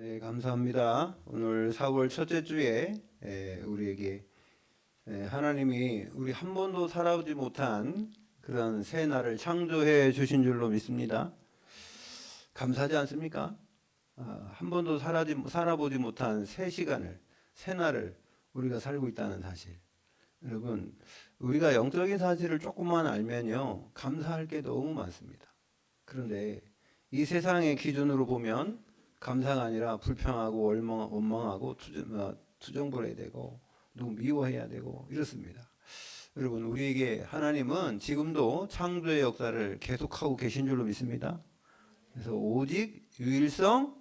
네, 감사합니다. 오늘 4월 첫째 주에 우리에게 하나님이 우리 한 번도 살아보지 못한 그런 새 날을 창조해 주신 줄로 믿습니다. 감사하지 않습니까? 한 번도 살아보지 못한 새 시간을, 새 날을 우리가 살고 있다는 사실. 여러분, 우리가 영적인 사실을 조금만 알면요, 감사할 게 너무 많습니다. 그런데 이 세상의 기준으로 보면 감사가 아니라 불평하고 원망하고 투정부려야 되고 누구 미워해야 되고 이렇습니다. 여러분, 우리에게 하나님은 지금도 창조의 역사를 계속하고 계신 줄로 믿습니다. 그래서 오직 유일성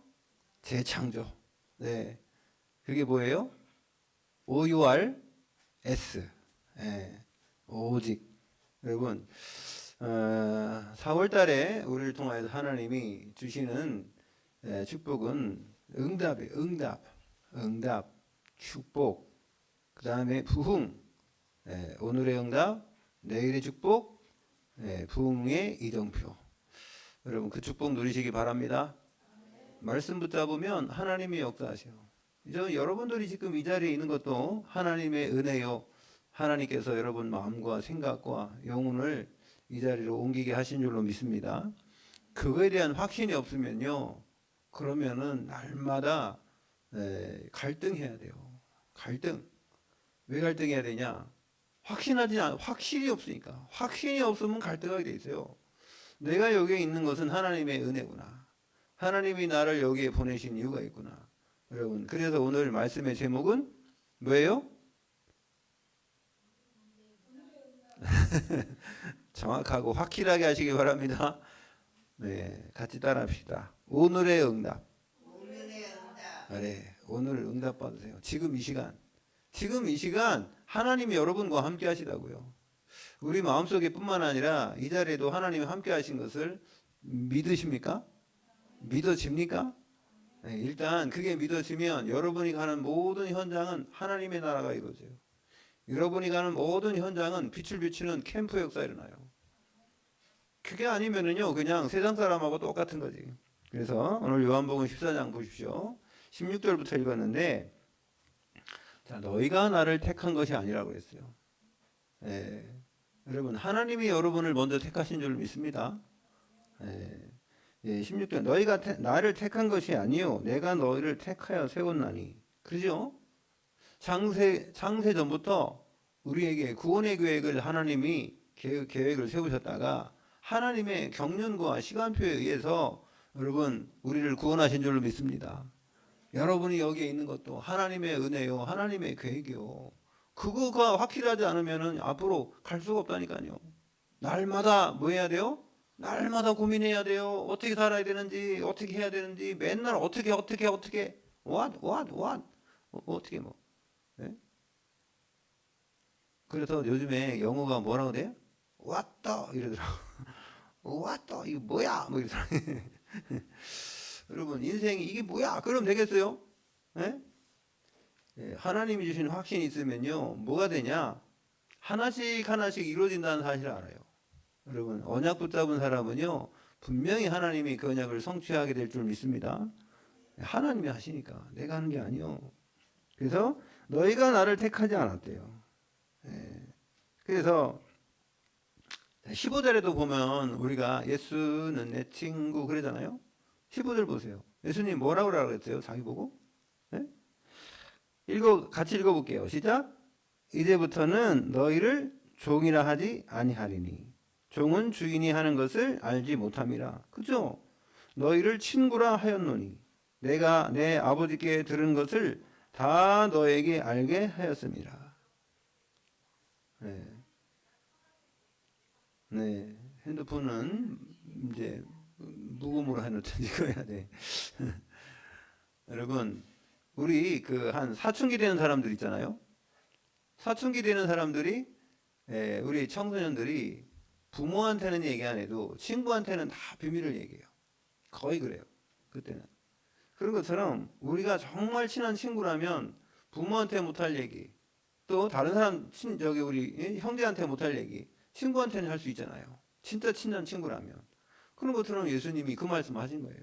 재창조. 네, 그게 뭐예요? OURS. 네, 오직. 여러분, 4월 달에 우리를 통하여서 하나님이 주시는 축복은 응답이에요. 응답, 축복. 그 다음에 부흥. 오늘의 응답, 내일의 축복, 부흥의 이정표. 여러분 그 축복 누리시기 바랍니다. 말씀 듣다 보면 하나님이 역사하셔. 저는 여러분들이 지금 이 자리에 있는 것도 하나님의 은혜요. 하나님께서 여러분 마음과 생각과 영혼을 이 자리로 옮기게 하신 줄로 믿습니다. 그거에 대한 확신이 없으면요, 그러면은 날마다 갈등해야 돼요. 갈등. 왜 갈등해야 되냐? 확신이 없으니까. 확신이 없으면 갈등하게 돼 있어요. 내가 여기에 있는 것은 하나님의 은혜구나. 하나님이 나를 여기에 보내신 이유가 있구나. 여러분, 그래서 오늘 말씀의 제목은 뭐예요? 정확하고 확실하게 하시기 바랍니다. 네, 같이 따라합시다. 오늘의 응답. 네, 오늘 응답 받으세요. 지금 이 시간 하나님이 여러분과 함께 하시다고요. 우리 마음속에 뿐만 아니라 이 자리에도 하나님이 함께 하신 것을 믿으십니까? 믿어집니까? 네, 일단 그게 믿어지면 여러분이 가는 모든 현장은 하나님의 나라가 이루어져요. 여러분이 가는 모든 현장은 빛을 비추는 캠프 역사 일어나요. 그게 아니면은요, 그냥 세상 사람하고 똑같은 거지. 그래서 오늘 요한복음 14장 보십시오. 16절부터 읽었는데, 자, 너희가 나를 택한 것이 아니라고 했어요. 여러분, 하나님이 여러분을 먼저 택하신 줄 믿습니다. 16절, 너희가 나를 택한 것이 아니요 내가 너희를 택하여 세웠나니. 그러죠? 창세 전부터 우리에게 구원의 계획을 하나님이 계획을 세우셨다가 하나님의 경륜과 시간표에 의해서 여러분 우리를 구원하신 줄로 믿습니다. 여러분이 여기에 있는 것도 하나님의 은혜요, 하나님의 계획이요. 그거가 확실하지 않으면 앞으로 갈 수가 없다니까요. 날마다 뭐 해야 돼요? 날마다 고민해야 돼요. 어떻게 살아야 되는지, 어떻게 해야 되는지, 맨날 어떻게, what, 어떻게 뭐. 네? 그래서 요즘에 영어가 뭐라고 돼요? what the 이러더라고. what the 이거 뭐야? 뭐 이러더라고. 여러분 인생이 이게 뭐야? 그럼 되겠어요? 네? 하나님이 주신 확신이 있으면요, 뭐가 되냐? 하나씩 이루어진다는 사실을 알아요. 여러분, 언약 붙잡은 사람은요, 분명히 하나님이 그 언약을 성취하게 될 줄 믿습니다. 하나님이 하시니까 내가 하는 게 아니요. 그래서 너희가 나를 택하지 않았대요. 그래서 15절에도 보면 우리가 예수는 내 친구 그러잖아요. 15절 보세요. 예수님 뭐라고 그랬어요? 자기 보고? 네? 같이 읽어볼게요. 시작. 이제부터는 너희를 종이라 하지 아니하리니 종은 주인이 하는 것을 알지 못함이라. 그죠? 너희를 친구라 하였노니 내가 내 아버지께 들은 것을 다 너에게 알게 하였습니다. 네. 네. 핸드폰은 이제 무음으로 해놓든지 그래야 돼. 여러분, 우리 그 한 사춘기 되는 사람들 있잖아요. 사춘기 되는 사람들이 우리 청소년들이 부모한테는 얘기 안 해도 친구한테는 다 비밀을 얘기해요. 거의 그래요. 그때는. 그런 것처럼 우리가 정말 친한 친구라면 부모한테 못할 얘기, 또 다른 사람 저기 우리 형제한테 못할 얘기 친구한테는 할 수 있잖아요. 진짜 친한 친구라면. 그런 것처럼 예수님이 그 말씀 하신 거예요.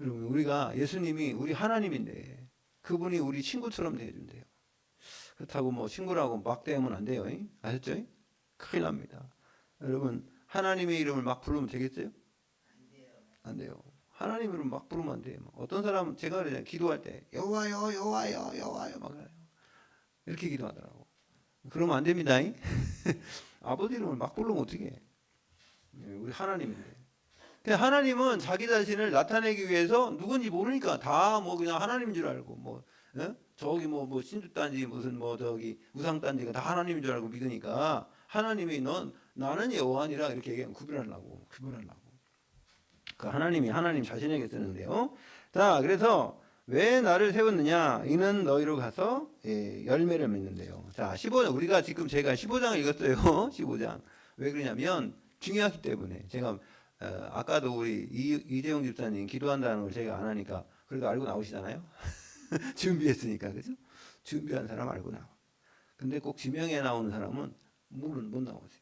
여러분 우리가 예수님이 우리 하나님인데 그분이 우리 친구처럼 대해준대요. 그렇다고 뭐 친구라고 막 대하면 안 돼요. 아셨죠? 큰일 납니다. 여러분 하나님의 이름을 막 부르면 되겠어요? 안 돼요. 하나님 이름 막 부르면 안 돼요. 어떤 사람은 제가 그러잖아요. 기도할 때 여호와여 여호와여 여호와여 막 이렇게 기도하더라고. 그러면 안 됩니다. 아버지 이름을 막 부르면 어떻게 해? 우리 하나님인데. 그냥 하나님은 자기 자신을 나타내기 위해서 누군지 모르니까 다 뭐 그냥 하나님인 줄 알고 뭐 저기 뭐 신주단지 무슨 뭐 저기 우상단지가 다 하나님인 줄 알고 믿으니까 하나님이 나는 여호와니라 이렇게 얘기하면 구별하려고. 그 하나님이 하나님 자신에게 쓰는데요. 자, 그래서 왜 나를 세웠느냐? 이는 너희로 가서 열매를 맺는데요. 자, 15장 우리가 지금 제가 15장을 읽었어요. 15장. 왜 그러냐면 중요하기 때문에 제가 아까도 우리 이재용 집사님 기도한다는 걸 제가 안 하니까 그래도 알고 나오시잖아요. 준비했으니까 그죠? 준비한 사람 알고 나와. 근데 꼭 지명에 나오는 사람은 못 나오지.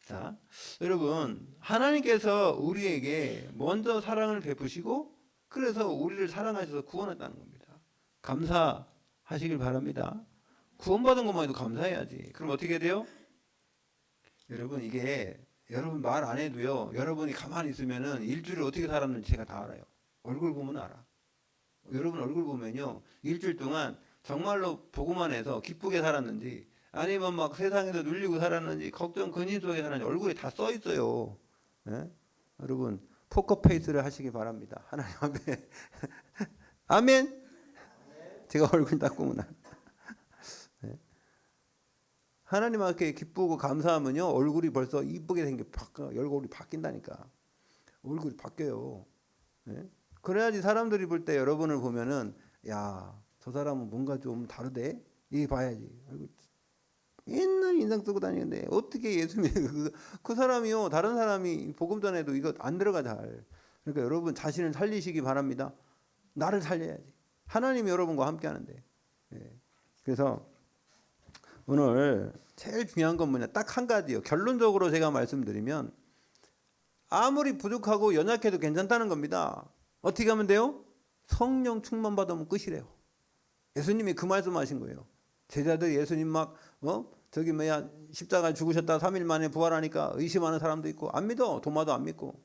자, 여러분 하나님께서 우리에게 먼저 사랑을 베푸시고 그래서 우리를 사랑하셔서 구원했다는 겁니다. 감사하시길 바랍니다. 구원받은 것만 해도 감사해야지. 그럼 어떻게 돼요? 여러분 이게 여러분 말 안 해도요. 여러분이 가만히 있으면은 일주일을 어떻게 살았는지 제가 다 알아요. 얼굴 보면 알아. 여러분 얼굴 보면요. 일주일 동안 정말로 보고만 해서 기쁘게 살았는지 아니면 막 세상에서 눌리고 살았는지 걱정 근심 속에 살았는지 얼굴에 다 써 있어요. 예? 여러분 포커페이스를 하시기 바랍니다. 하나님 앞에 아멘. 제가 얼굴 딱 보면 예? 하나님 앞에 기쁘고 감사하면요 얼굴이 벌써 이쁘게 얼굴이 바뀐다니까. 얼굴이 바뀌어요. 예? 그래야지 사람들이 볼 때 여러분을 보면은 야, 저 사람은 뭔가 좀 다르대. 이게 봐야지. 옛날 인상 쓰고 다니는데 어떻게 예수님 그 사람이요 다른 사람이 복음 전에도 이거 안 들어가 잘. 그러니까 여러분 자신을 살리시기 바랍니다. 나를 살려야지. 하나님이 여러분과 함께 하는데. 예. 그래서 오늘 제일 중요한 건 뭐냐 딱 한 가지요. 결론적으로 제가 말씀드리면 아무리 부족하고 연약해도 괜찮다는 겁니다. 어떻게 하면 돼요? 성령 충만 받으면 끝이래요. 예수님이 그 말씀하신 거예요. 제자들 예수님 막 저기 십자가 죽으셨다 3일 만에 부활하니까 의심하는 사람도 있고 안 믿어. 도마도 안 믿고.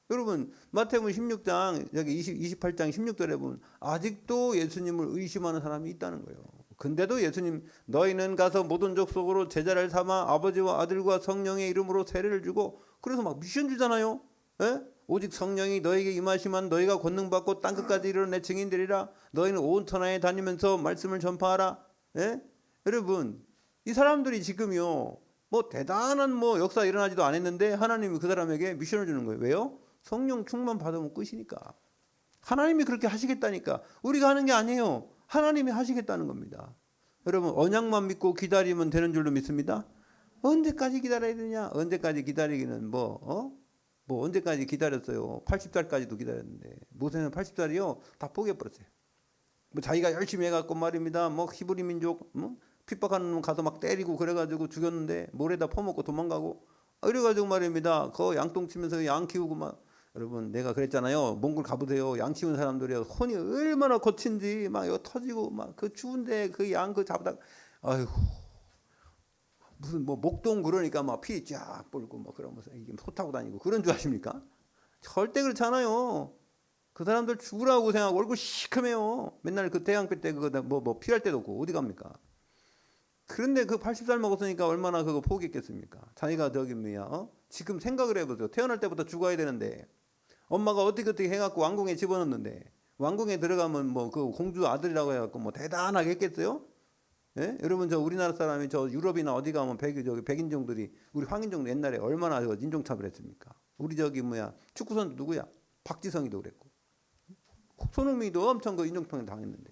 여러분 마태복음 16장 여기 28장 16절에 보면 아직도 예수님을 의심하는 사람이 있다는 거예요. 근데도 예수님 너희는 가서 모든 족속으로 제자를 삼아 아버지와 아들과 성령의 이름으로 세례를 주고 그래서 막 미션 주잖아요. 에? 오직 성령이 너에게 임하시면 너희가 권능받고 땅끝까지 이르러 내 증인되리라. 너희는 온 천하에 다니면서 말씀을 전파하라. 에? 여러분 이 사람들이 지금요 뭐 대단한 뭐 역사 일어나지도 않았는데 하나님이 그 사람에게 미션을 주는 거예요. 왜요? 성령 충만 받으면 끝이니까. 하나님이 그렇게 하시겠다니까. 우리가 하는 게 아니에요. 하나님이 하시겠다는 겁니다. 여러분 언약만 믿고 기다리면 되는 줄로 믿습니다. 언제까지 기다려야 되냐? 언제까지 기다리기는 뭐 언제까지 기다렸어요? 80살까지도 기다렸는데 모세는 80살이요 다 포기해버렸어요. 뭐 자기가 열심히 해갖고 말입니다. 뭐 히브리 민족 핍박하는 놈 가서 막 때리고 그래가지고 죽였는데 모래다 퍼먹고 도망가고 이래가지고 말입니다. 그 양똥 치면서 양 키우고 막 여러분 내가 그랬잖아요. 몽골 가보세요. 양 키우는 사람들이요 손이 얼마나 거친지 막 이거 터지고 막 그 추운데 그 양 그 잡다 아이고 무슨 뭐 목동 그러니까 막 피 쫙 뻘고 뭐 그러면서 이게 소 타고 다니고 그런 줄 아십니까? 절대 그렇지 않아요. 그 사람들 죽으라고 생각하고 얼굴 시커매요. 맨날 그 대항패 때 그거 뭐 피할 때도 없고 어디 갑니까? 그런데 그 80살 먹었으니까 얼마나 그거 포기했겠습니까? 자기가 저기 지금 생각을 해보세요. 태어날 때부터 죽어야 되는데 엄마가 어떻게 해갖고 왕궁에 집어넣는데 왕궁에 들어가면 뭐 그 공주 아들이라고 해갖고 뭐 대단하게 했겠어요? 예? 여러분 저 우리나라 사람이 저 유럽이나 어디 가면 백인종들이 우리 황인종도 옛날에 얼마나 인종차별했습니까? 우리 저기 축구 선수 누구야? 박지성이도 그랬고 손흥민도 엄청 그 인종차별 당했는데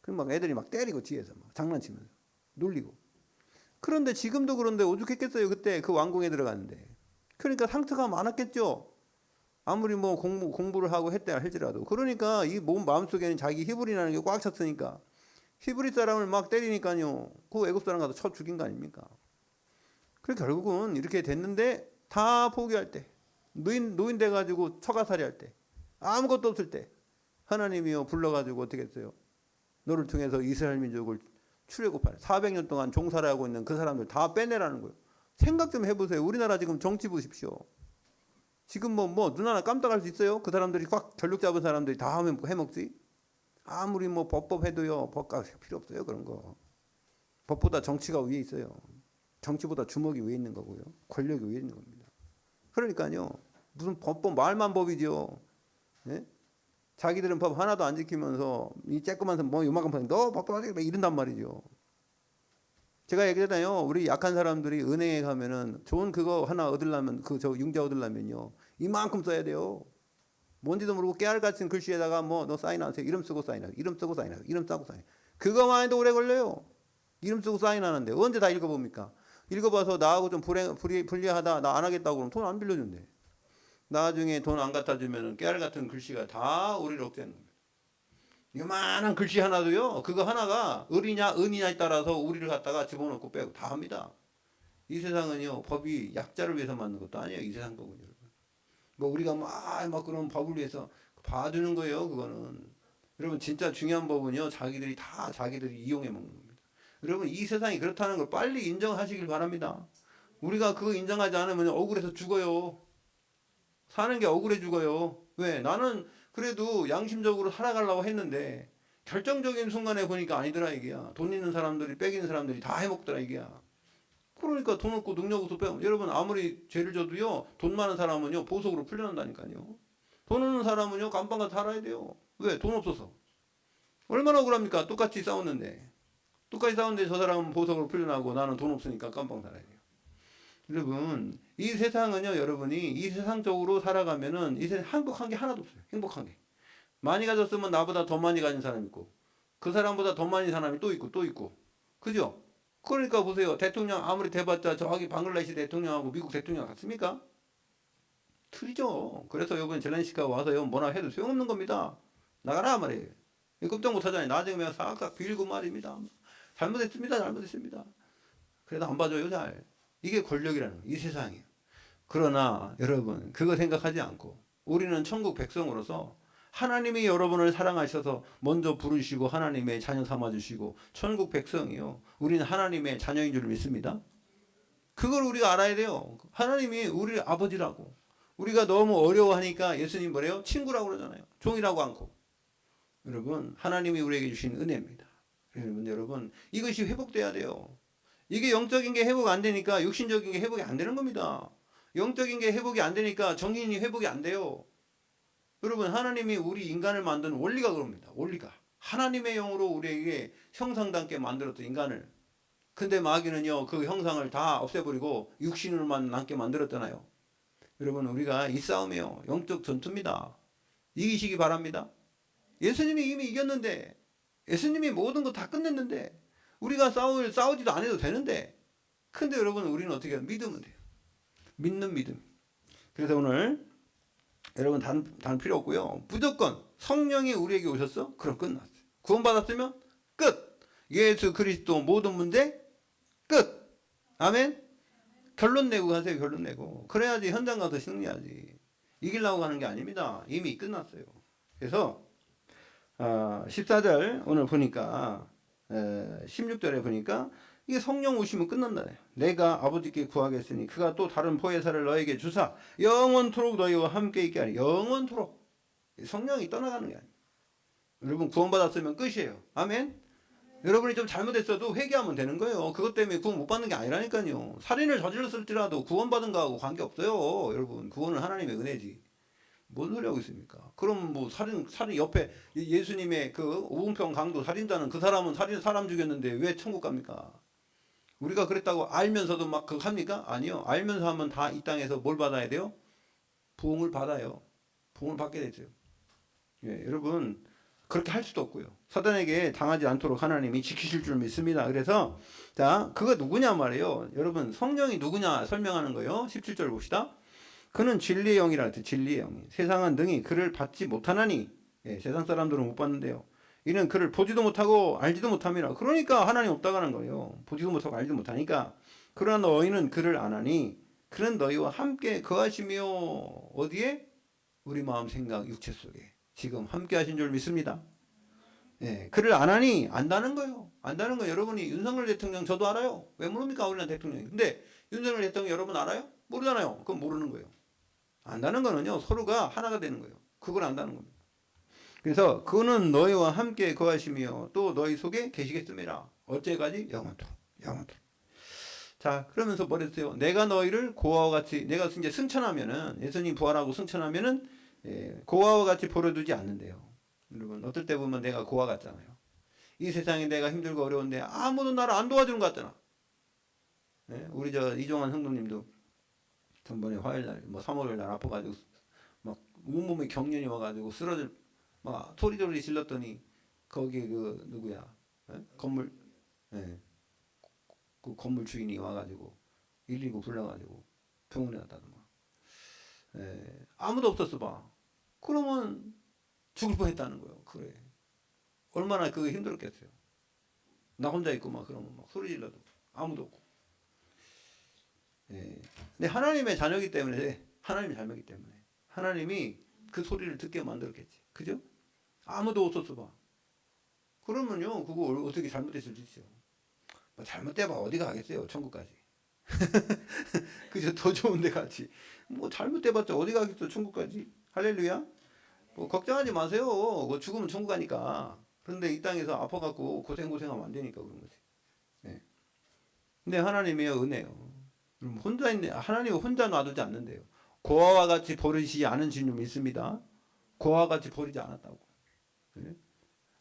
그럼 막 애들이 막 때리고 뒤에서 막 장난치면서 놀리고 그런데 지금도 그런데 오죽했겠어요 그때 그 왕궁에 들어갔는데 그러니까 상처가 많았겠죠. 아무리 뭐 공부를 하고 했다 할지라도 그러니까 이 마음속에는 자기 히브리라는 게 꽉 찼으니까 히브리 사람을 막 때리니까요 그 애굽 사람 가서 쳐 죽인 거 아닙니까? 그래 결국은 이렇게 됐는데 다 포기할 때 노인 돼가지고 처가살이 할 때 아무것도 없을 때 하나님이요 불러가지고 어떻게 했어요? 너를 통해서 이스라엘 민족을 출애굽하래. 400년 동안 종살이 하고 있는 그 사람들 다 빼내라는 거예요. 생각 좀 해보세요. 우리나라 지금 정치 보십시오. 지금 눈 하나 깜빡할 수 있어요? 그 사람들이 꽉 전력 잡은 사람들이 다 해먹지? 아무리 법법 해도요, 법과 필요 없어요, 그런 거. 법보다 정치가 위에 있어요. 정치보다 주먹이 위에 있는 거고요. 권력이 위에 있는 겁니다. 그러니까요, 무슨 법법, 말만 법이죠. 예? 자기들은 법 하나도 안 지키면서, 이 쬐끄만 요만큼 법, 너 법법 하지? 이런단 말이죠. 제가 얘기했잖아요. 우리 약한 사람들이 은행에 가면은 좋은 그거 하나 얻으려면, 융자 얻으려면요. 이만큼 써야 돼요. 뭔지도 모르고 깨알같은 글씨에다가 너 사인하세요. 이름 쓰고 사인하세요. 이름 쓰고 사인하세요. 이름 쓰고 사인. 그거만 해도 오래 걸려요. 이름 쓰고 사인하는데 언제 다 읽어봅니까? 읽어봐서 나하고 좀 불리하다. 나 안 하겠다고 그러면 돈 안 빌려준대. 나중에 돈 안 갖다 주면은 깨알 같은 글씨가 다 우리를 억제하는 겁니다. 요만한 글씨 하나도요. 그거 하나가 은이냐에 따라서 우리를 갖다가 집어넣고 빼고 다 합니다. 이 세상은요. 법이 약자를 위해서 만든 것도 아니에요. 이 세상 법은 여러분. 우리가 막 그런 법을 위해서 봐주는 거예요. 그거는. 여러분 진짜 중요한 법은요. 자기들이 이용해 먹는 겁니다. 여러분 이 세상이 그렇다는 걸 빨리 인정하시길 바랍니다. 우리가 그거 인정하지 않으면 억울해서 죽어요. 사는 게 억울해 죽어요. 왜? 나는 그래도 양심적으로 살아가려고 했는데 결정적인 순간에 보니까 아니더라 이게야. 돈 있는 사람들이 빼기는 사람들이 다 해먹더라 이게야. 그러니까 돈 없고 능력 없어 빼고. 여러분 아무리 죄를 져도요. 돈 많은 사람은요. 보석으로 풀려난다니까요. 돈 없는 사람은요. 깜빵 가서 살아야 돼요. 왜? 돈 없어서. 얼마나 억울합니까? 똑같이 싸웠는데 저 사람은 보석으로 풀려나고 나는 돈 없으니까 깜빵 살아야 돼요. 여러분 이 세상은요. 여러분이 이 세상적으로 살아가면은 이 세상 행복한 게 하나도 없어요. 행복한 게. 많이 가졌으면 나보다 더 많이 가진 사람이 있고 그 사람보다 더 많이 사람이 또 있고 그죠? 그러니까 보세요. 대통령 아무리 돼봤자 저기 방글라데시 대통령하고 미국 대통령 같습니까? 틀리죠. 그래서 이번에 젤렌스키가 와서요. 뭐나 해도 소용없는 겁니다. 나가라 말이에요. 걱정 못하잖아요. 나중에 그냥 싹싹 빌고 말입니다. 잘못했습니다. 그래도 안 봐줘요 잘. 이게 권력이라는 거예요. 이 세상이에요. 그러나 여러분 그거 생각하지 않고 우리는 천국 백성으로서 하나님이 여러분을 사랑하셔서 먼저 부르시고 하나님의 자녀 삼아주시고 천국 백성이요. 우리는 하나님의 자녀인 줄 믿습니다. 그걸 우리가 알아야 돼요. 하나님이 우리 아버지라고. 우리가 너무 어려워하니까 예수님 뭐래요? 친구라고 그러잖아요. 종이라고 않고. 여러분 하나님이 우리에게 주신 은혜입니다. 여러분 이것이 회복돼야 돼요. 이게 영적인 게 회복 안 되니까 육신적인 게 회복이 안 되는 겁니다. 영적인 게 회복이 안 되니까 정신이 회복이 안 돼요. 여러분 하나님이 우리 인간을 만든 원리가 그럽니다. 원리가. 하나님의 영으로 우리에게 형상답게 만들었던 인간을. 근데 마귀는요 그 형상을 다 없애버리고 육신으로만 남게 만들었잖아요. 여러분 우리가 이 싸움이요. 영적 전투입니다. 이기시기 바랍니다. 예수님이 이미 이겼는데 예수님이 모든 거 다 끝냈는데 우리가 싸우지도 안 해도 되는데 근데 여러분 우리는 어떻게 해요? 믿으면 돼요. 믿는 믿음. 그래서 오늘 여러분 단 필요 없고요. 무조건 성령이 우리에게 오셨어? 그럼 끝났어요. 구원받았으면 끝. 예수 그리스도 모든 문제 끝. 아멘. 결론 내고 가세요. 결론 내고. 그래야지 현장 가서 승리하지. 이기려고 하는 게 아닙니다. 이미 끝났어요. 그래서 14절 오늘 보니까 16절에 보니까 이게 성령 오시면 끝난다. 내가 아버지께 구하겠으니 그가 또 다른 보혜사를 너에게 주사 영원토록 너희와 함께 있게 하리. 영원토록. 성령이 떠나가는 게 아니에요. 여러분 구원받았으면 끝이에요. 아멘. 여러분이 좀 잘못했어도 회개하면 되는 거예요. 그것 때문에 구원 못 받는 게 아니라니까요. 살인을 저질렀을지라도 구원받은 거하고 관계없어요. 여러분 구원은 하나님의 은혜지. 뭔 소리 하고 있습니까? 그럼 살인 옆에 예수님의 그 오은평 강도 살인자는 그 사람은 사람 죽였는데 왜 천국 갑니까? 우리가 그랬다고 알면서도 막 그거 합니까? 아니요. 알면서 하면 다 이 땅에서 뭘 받아야 돼요? 부흥을 받아요. 부흥을 받게 되죠. 예, 여러분 그렇게 할 수도 없고요. 사단에게 당하지 않도록 하나님이 지키실 줄 믿습니다. 그래서 그거 누구냐 말이에요. 여러분 성령이 누구냐 설명하는 거예요. 17절 봅시다. 그는 진리의 영이라 했죠. 진리의 영이. 세상은 능히 그를 받지 못하나니. 예, 세상 사람들은 못 받는데요. 이는 그를 보지도 못하고 알지도 못함이라. 그러니까 하나님 없다고 하는 거예요. 보지도 못하고 알지도 못하니까. 그러나 너희는 그를 아나니 그는 너희와 함께 거하시며 어디에? 우리 마음, 생각, 육체 속에 지금 함께 하신 줄 믿습니다. 예, 그를 안 하니 안다는 거예요. 안다는 거 여러분이 윤석열 대통령 저도 알아요. 왜 모릅니까? 우리나라 대통령이. 근데 윤석열 대통령 여러분 알아요? 모르잖아요. 그건 모르는 거예요. 안다는 거는요, 서로가 하나가 되는 거예요. 그걸 안다는 겁니다. 그래서 그는 너희와 함께 거하시며 또 너희 속에 계시겠음이라. 어째까지? 영원토록. 영원토록. 자, 그러면서 뭐랬어요? 내가 너희를 고아와 같이, 내가 이제 승천하면은, 예수님 부활하고 승천하면은, 고아와 같이 버려두지 않는데요. 여러분, 어떨 때 보면 내가 고아 같잖아요. 이 세상에 내가 힘들고 어려운데 아무도 나를 안 도와주는 것 같잖아. 우리 저 이종환 성도님도 전번에 화요일날, 뭐 3월날 아파가지고 막 온몸에 경련이 와가지고 쓰러질, 막 소리소리 질렀더니 거기 그 누구야? 건물, 예, 그 건물 주인이 와가지고 119 불러가지고 병원에 갔다더만. 아무도 없었어 봐. 그러면 죽을 뻔했다는 거예요. 그래. 얼마나 그거 힘들었겠어요. 나 혼자 있고 막 그러면 막 소리 질러도 아무도 없고. 근데 하나님의 자녀이기 때문에, 하나님의 자녀이기 때문에 하나님이 그 소리를 듣게 만들었겠지. 그죠? 아무도 없었어 봐. 그러면요, 그거 어떻게 잘못했을 수 있어요. 뭐 잘못돼봐 어디 가겠어요, 천국까지. 그죠? 더 좋은 데 가지. 뭐 잘못돼봤자 어디 가겠어, 천국까지. 할렐루야. 뭐 걱정하지 마세요. 그 죽으면 천국 가니까. 그런데 이 땅에서 아파갖고 고생하면 안 되니까 그런 거지. 네. 근데 하나님의 은혜요. 혼자 있네. 하나님은 혼자 놔두지 않는데요. 고아와 같이 버리시지 않은 줄 믿습니다. 고아와 같이 버리지 않았다고. 네?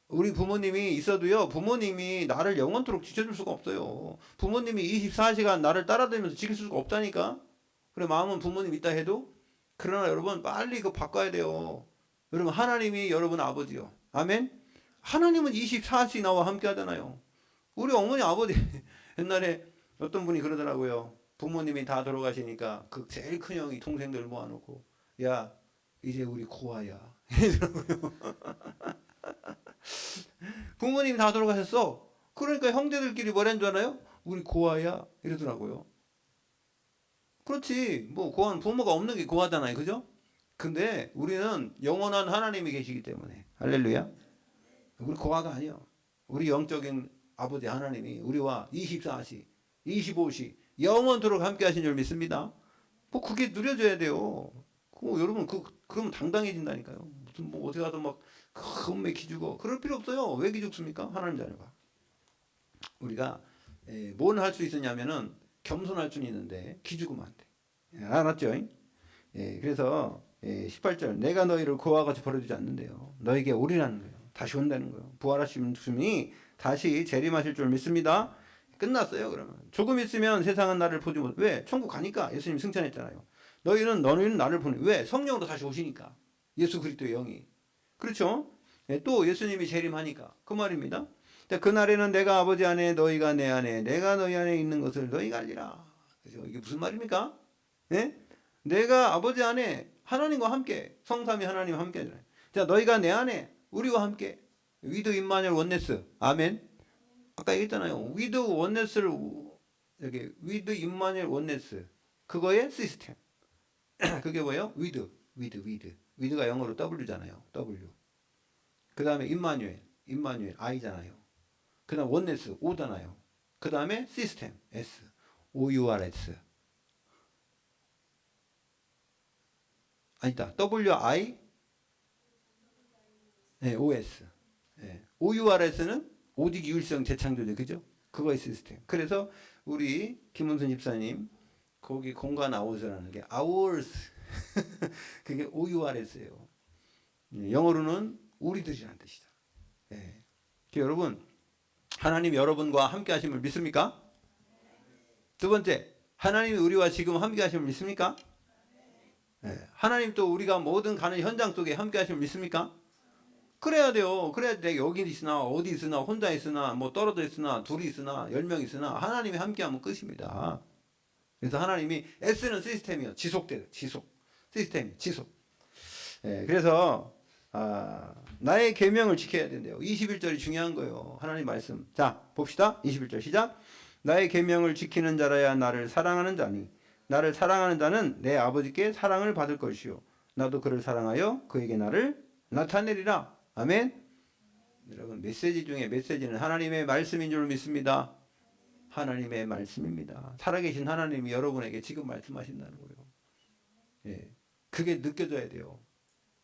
우리 부모님이 있어도요, 부모님이 나를 영원토록 지켜줄 수가 없어요. 부모님이 24시간 나를 따라다니면서 지킬 수가 없다니까. 그래, 마음은 부모님 있다 해도. 그러나 여러분, 빨리 그거 바꿔야 돼요. 여러분, 하나님이 여러분 아버지요. 아멘? 하나님은 24시간 나와 함께 하잖아요. 우리 어머니 아버지, 옛날에 어떤 분이 그러더라고요. 부모님이 다 돌아가시니까 그 제일 큰 형이 동생들 모아놓고, 야, 이제 우리 고아야. 이러더라고요. 부모님이 다 돌아가셨어. 그러니까 형제들끼리 뭐라는 줄 알아요? 우리 고아야. 이러더라고요. 그렇지. 뭐 고아는 부모가 없는 게 고아잖아요. 그죠? 근데 우리는 영원한 하나님이 계시기 때문에. 할렐루야. 우리 고아가 아니요. 우리 영적인 아버지 하나님이 우리와 24시, 25시 영원토록 함께 하신 줄 믿습니다. 뭐 그게 누려져야 돼요. 여러분 그러면 당당해진다니까요. 무슨 뭐 어디 가서 막 금매 기주고 그럴 필요 없어요. 왜 기죽습니까? 하나님 자녀가. 우리가 뭘 할 수 있었냐면은 겸손할 수는 있는데 기죽으면 안 돼. 알았죠? 그래서 18절 내가 너희를 고아와 같이 버려두지 않는데요. 너에게 오리라는 거예요. 다시 온다는 거예요. 부활하신 주님이 다시 재림하실 줄 믿습니다. 끝났어요. 그러면 조금 있으면 세상은 나를 보지 못. 왜? 천국 가니까. 예수님 승천했잖아요. 너희는 나를 보니. 왜? 성령으로 다시 오시니까. 예수 그리스도의 영이. 그렇죠? 또 예수님이 재림하니까. 그 말입니다. 그날에는 내가 아버지 안에 너희가 내 안에 내가 너희 안에 있는 것을 너희가 알리라. 그죠? 이게 무슨 말입니까? 예? 내가 아버지 안에 하나님과 함께 성삼위 하나님과 함께 하잖아요. 자, 너희가 내 안에 우리와 함께 위드 임마누엘 원네스. 아멘. 아까 얘기했잖아요. 위드 원네스를 여기 위드 임마누엘 원네스. 그거의 시스템. 그게 뭐예요? 위드. 위드가 영어로 W잖아요. W. 그다음에 임마누엘 I잖아요. 그다음 원네스 O잖아요. 그다음에 시스템 S. OURS. 아니다. WI OS. OURS는 오직 유일성 재창조제. 그죠? 그거의 시스템. 그래서 우리 김은순 집사님 거기 공간 아웃이라는 게 hours. 그게 OURS예요. 영어로는 우리들이라는 뜻이다. 여러분 하나님 여러분과 함께 하심을 믿습니까? 두 번째, 하나님이 우리와 지금 함께 하심을 믿습니까? 하나님 또 우리가 모든 가는 현장 속에 함께 하심을 믿습니까? 그래야 돼요. 그래야 돼. 여기 있으나 어디 있으나 혼자 있으나 뭐 떨어져 있으나 둘이 있으나 10명 있으나 하나님이 함께하면 끝입니다. 그래서 하나님이 S는 시스템이요. 지속돼요. 시스템 지속. 그래서 나의 계명을 지켜야 된대요. 21절이 중요한 거예요. 하나님 말씀. 자, 봅시다. 21절 시작. 나의 계명을 지키는 자라야 나를 사랑하는 자니 나를 사랑하는 자는 내 아버지께 사랑을 받을 것이요 나도 그를 사랑하여 그에게 나를 나타내리라. 아멘. 여러분, 메시지 중에 메시지는 하나님의 말씀인 줄 믿습니다. 하나님의 말씀입니다. 살아계신 하나님이 여러분에게 지금 말씀하신다는 거예요. 예, 그게 느껴져야 돼요.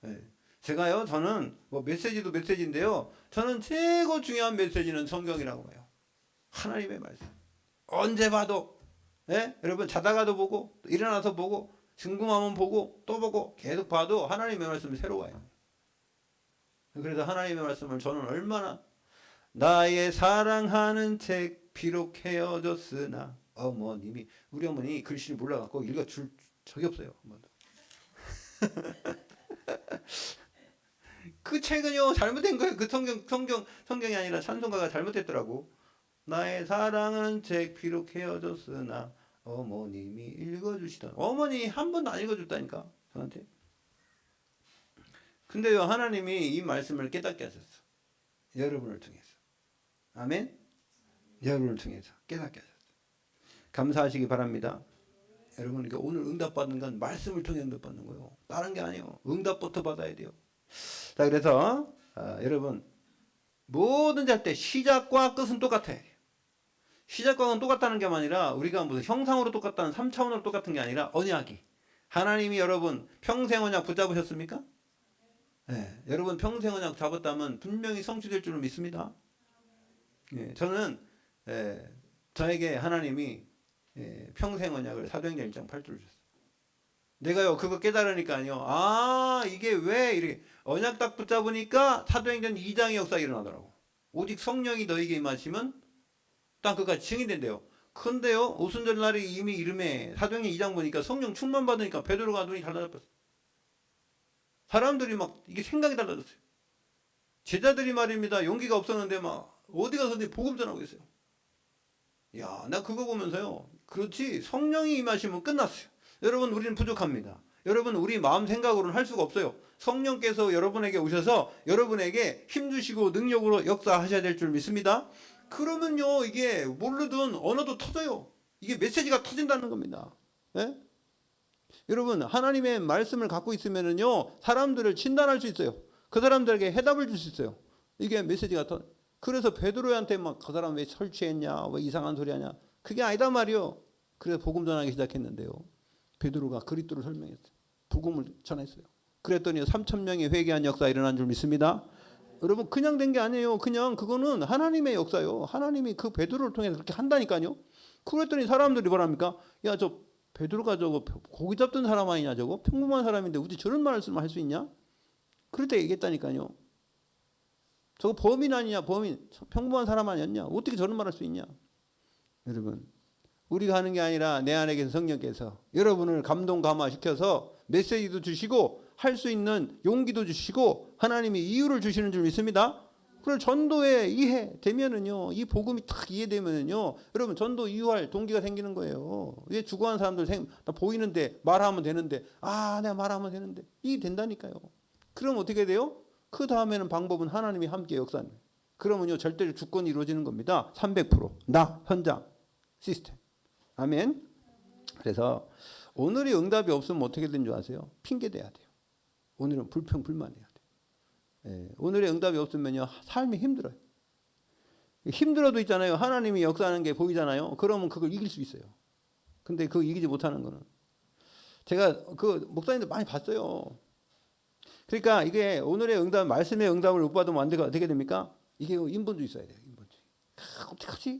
예. 제가요, 저는 뭐 메시지도 메시지인데요, 저는 최고 중요한 메시지는 성경이라고 봐요. 하나님의 말씀. 언제 봐도, 예? 여러분 자다가도 보고, 일어나서 보고, 궁금하면 보고, 또 보고, 계속 봐도 하나님의 말씀이 새로워요. 그래서 하나님의 말씀을 저는 얼마나, 나의 사랑하는 책 비록 헤어졌으나, 어머님이, 우리 어머니 글씨를 몰라갖고 읽어줄 적이 없어요. 그 책은요 잘못된 거예요. 그 성경이 아니라 찬송가가 잘못됐더라고. 나의 사랑하는 책 비록 헤어졌으나 어머님이 읽어주시던. 어머니 한 번도 안 읽어줬다니까 저한테. 근데요 하나님이 이 말씀을 깨닫게 하셨어. 여러분을 통해서. 아멘. 여러분을 통해서 깨닫게 하셨어. 감사하시기 바랍니다. 여러분, 오늘 응답받는 건 말씀을 통해 응답받는 거예요. 다른 게 아니에요. 응답부터 받아야 돼요. 자, 그래서 여러분, 뭐든지 할 때 시작과 끝은 똑같아. 시작과 끝은 똑같다는 게 아니라 우리가 무슨 형상으로 똑같다는 3차원으로 똑같은 게 아니라 언약이. 하나님이 여러분 평생 언약 붙잡으셨습니까? 네, 여러분 평생 언약 잡았다면 분명히 성취될 줄을 믿습니다. 네, 저는 저에게 하나님이 평생 언약을 사도행전 1장 8절을 줬어요. 내가요 그거 깨달으니까요, 아 이게 왜 이렇게 언약 딱 붙잡으니까 사도행전 2장의 역사가 일어나더라고. 오직 성령이 너에게 임하시면 땅 끝까지 증인된대요. 근데요 오순절날이 이미 이름에 사도행전 2장 보니까 성령 충만 받으니까 베드로가 눈이 달라졌어요. 사람들이 막 이게 생각이 달라졌어요. 제자들이 말입니다 용기가 없었는데 막 어디 가서든지 복음 전하고 있어요. 야, 나 그거 보면서요, 그렇지 성령이 임하시면 끝났어요. 여러분 우리는 부족합니다. 여러분 우리 마음 생각으로는 할 수가 없어요. 성령께서 여러분에게 오셔서 여러분에게 힘주시고 능력으로 역사하셔야 될 줄 믿습니다. 그러면요 이게 모르든 언어도 터져요. 이게 메시지가 터진다는 겁니다. 네? 여러분 하나님의 말씀을 갖고 있으면은요 사람들을 진단할 수 있어요. 그 사람들에게 해답을 줄 수 있어요. 이게 메시지가 터. 그래서 베드로한테 막 그 사람 왜 설치했냐, 왜 이상한 소리 하냐, 그게 아니다 말이요. 그래서 복음 전하기 시작했는데요, 베드로가 그리스도를 설명했어요. 복음을 전했어요. 그랬더니 3,000명의 회개한 역사가 일어난 줄 믿습니다. 여러분 그냥 된 게 아니에요. 그냥 그거는 하나님의 역사요. 하나님이 그 베드로를 통해서 그렇게 한다니까요. 그랬더니 사람들이 뭐랍니까? 야, 저 베드로가 저거 고기 잡던 사람 아니냐, 저거 평범한 사람인데 어떻게 저런 말씀을 할 수 있냐? 그럴 때 얘기했다니까요. 저거 범인 아니냐, 범인. 평범한 사람 아니었냐, 어떻게 저런 말 할 수 있냐. 여러분 우리가 하는 게 아니라 내 안에 계신 성령께서 여러분을 감동 감화시켜서 메시지도 주시고 할 수 있는 용기도 주시고 하나님이 이유를 주시는 줄 믿습니다. 그래서 전도에 이해되면은요, 이 복음이 딱 이해되면은요, 여러분 전도 이유할 동기가 생기는 거예요. 왜 죽어가는 사람들 나 보이는데 말하면 되는데, 아 내가 말하면 되는데, 이게 된다니까요. 그럼 어떻게 돼요? 그 다음에는 방법은 하나님이 함께 역사하는. 그러면요 절대로 주권이 이루어지는 겁니다. 300% 나 현장 시스템. 아멘. 그래서 오늘의 응답이 없으면 어떻게 되는 줄 아세요? 핑계 대야 돼요. 오늘은 불평불만해야 돼요. 예, 오늘의 응답이 없으면요 삶이 힘들어요. 힘들어도 있잖아요, 하나님이 역사하는 게 보이잖아요. 그러면 그걸 이길 수 있어요. 근데 그거 이기지 못하는 거는, 제가 그 목사님들 많이 봤어요. 그러니까 이게 오늘의 응답, 말씀의 응답을 못 받으면 어떻게 됩니까? 이게 인본주의 있어야 돼요. 인본주의.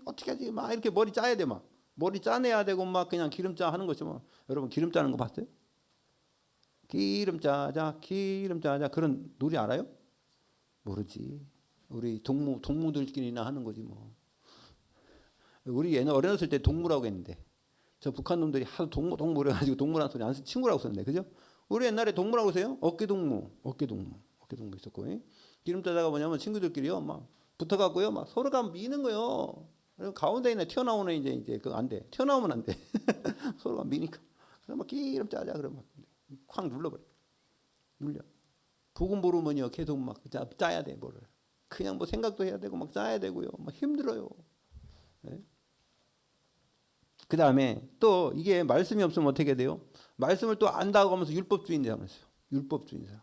어떻게 하지? 막 이렇게 머리 짜야 돼. 막 머리 짜내야 되고 막 그냥 기름 짜 하는 거죠. 뭐. 여러분 기름 짜는 거 봤어요? 기름 짜자 그런 놀이 알아요? 모르지. 우리 동무들끼리나 하는 거지 뭐. 우리 옛날 어렸을 때 동무라고 했는데, 저 북한 놈들이 하도 동무 그래가지고 동무라는 소리 안 쓰고 친구라고 썼는데, 그죠? 우리 옛날에 동무라고 했어요. 어깨동무 있었고. 기름 짜자가 뭐냐면 친구들끼리요 막 붙어갖고요 막 서로가 미는 거요. 가운데 있는 튀어나오는 이제 그거 안 돼. 튀어나오면 안 돼. 서로가 미니까. 그래서 막 기름 짜자 그러면 확 눌러버려. 눌려. 복음 모르면요 계속 막 짜야 돼 뭐를. 그냥 뭐 생각도 해야 되고 막 짜야 되고요. 막 힘들어요. 네? 그 다음에 또 이게 말씀이 없으면 어떻게 돼요? 말씀을 또 안다고 하면서 율법주의인데 하면서요. 율법주의인 사람.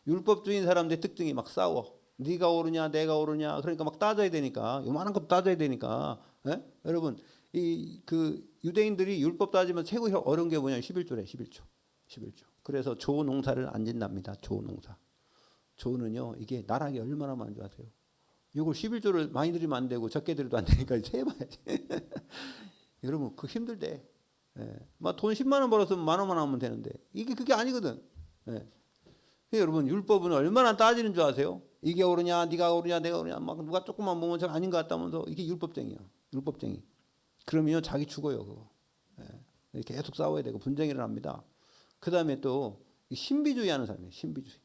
율법주의인 사람들의 특징이 막 싸워. 네가 옳으냐 내가 옳으냐. 그러니까 막 따져야 되니까 요만한 것 따져야 되니까. 예? 여러분 이 그 유대인들이 율법 따지면 최고 어려운 게 뭐냐면 11조래. 11조. 11조. 그래서 조 농사를 안 짓답니다. 조 농사. 조는요 이게 나락이 얼마나 많은 줄 아세요? 이걸 11조를 많이 들이면 안 되고 적게 들여도 안 되니까 세봐야지. 여러분 그 힘들대. 예. 막 돈 10만 원 벌었으면 만 원만 하면 되는데 이게 그게 아니거든. 예. 여러분 율법은 얼마나 따지는 줄 아세요? 이게 옳으냐 네가 옳으냐 내가 옳으냐 막 누가 조금만 보면 저 아닌 것 같다면서 이게 율법쟁이야. 율법쟁이. 그러면 자기 죽어요 그거. 예. 계속 싸워야 되고 분쟁이 일어납니다. 그 다음에 또 신비주의하는 사람이에요. 신비주의.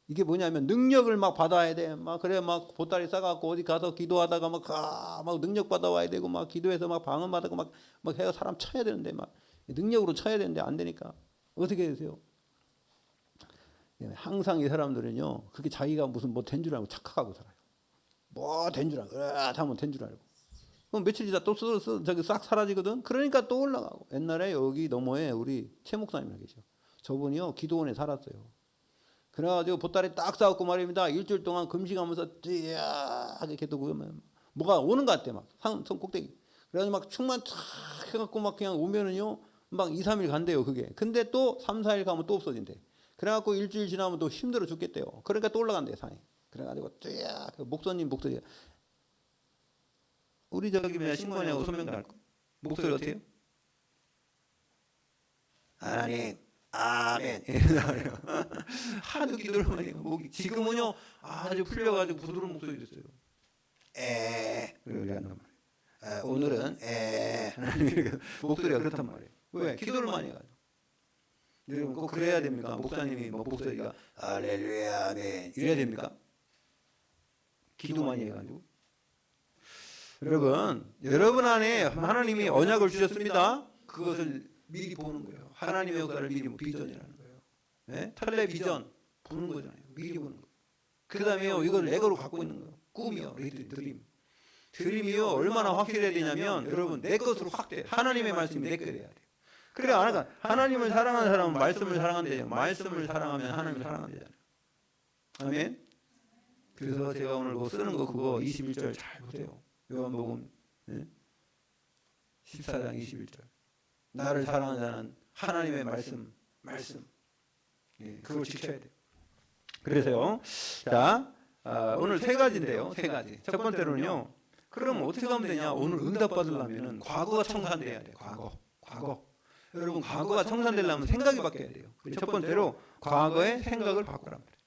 이게 뭐냐면 능력을 막 받아야 돼. 막 그래 막 보따리 싸갖고 어디 가서 기도하다가 막 능력 받아와야 되고 막 기도해서 막 방언 받고 막 해서 사람 쳐야 되는데 막 능력으로 쳐야 되는데 안 되니까 어떻게 되세요? 항상 이 사람들은요 그게 자기가 무슨 뭐 된 줄 알고 착각하고 살아요. 뭐 된 줄 알고 하면 된 줄 알고 그럼 며칠 지나 또 저기 싹 사라지거든. 그러니까 또 올라가고. 옛날에 여기 너머에 우리 최 목사님이 계셔. 저분이요 기도원에 살았어요. 그래가지고 보따리 딱 싸갖고 말입니다. 일주일 동안 금식하면서 띠야하게 계속 뭐가 오는 것 같아 막 산 꼭대기. 그래가지고 막 충만 쫙 해갖고 막 그냥 오면은요 막 2, 3일 간대요 그게. 근데 또 3, 4일 가면 또 없어진대. 그래갖고 일주일 지나면 또 힘들어 죽겠대요. 그러니까 또 올라간대요 산에. 그래가지고 띠야 목사님 목소리 우리 저기 뭐냐 신권이하고 소명도 할거 목소리 어때요? 하나님 아멘. 하도 기도를 많이 해요. 목이 지금은요 아주 풀려가지고 부드러운 목소리 됐어요. 그러게 한단 말이에요. 오늘은 목소리가 그렇단 말이에요. 왜? 기도를 많이 해가지고. 여러분 꼭 그래야 됩니까? 목사님이 뭐 목소리가 할렐루야 아멘 이래야 됩니까? 기도 많이 해가지고. 여러분 안에 하나님이 언약을 주셨습니다. 그것을 미리 보는 거예요. 하나님의 역사를 미리 비전이라는 거예요. 네? 탈레 비전 보는 거잖아요. 미리 보는 거예요. 그 다음에요 이걸 레고로 갖고 있는 거예요. 꿈이요. 드림. 드림이요 얼마나 확실해야 되냐면 여러분 내 것으로 확 돼. 하나님의 말씀이 내 것이 돼야 돼요. 그래 하나님을 사랑하는 사람은 말씀을 사랑한대요. 말씀을 사랑하면 하나님을 사랑한대요. 아멘. 그래서 제가 오늘 뭐 쓰는 거 그거 21절 잘 보세요. 요한복음 14장 21절. 나를 사랑하는 자는 하나님의 말씀 그걸 지켜야 돼요. 그래서요. 자 오늘 세 가지인데요. 세 가지. 첫 번째로는요. 그럼 어떻게 하면 되냐? 오늘 응답 받으려면은 과거가 청산돼야 돼요. 과거. 여러분 과거가 청산되려면 생각이 바뀌어야 돼요. 첫 번째로 과거의 생각을 바꾸란 말이에요.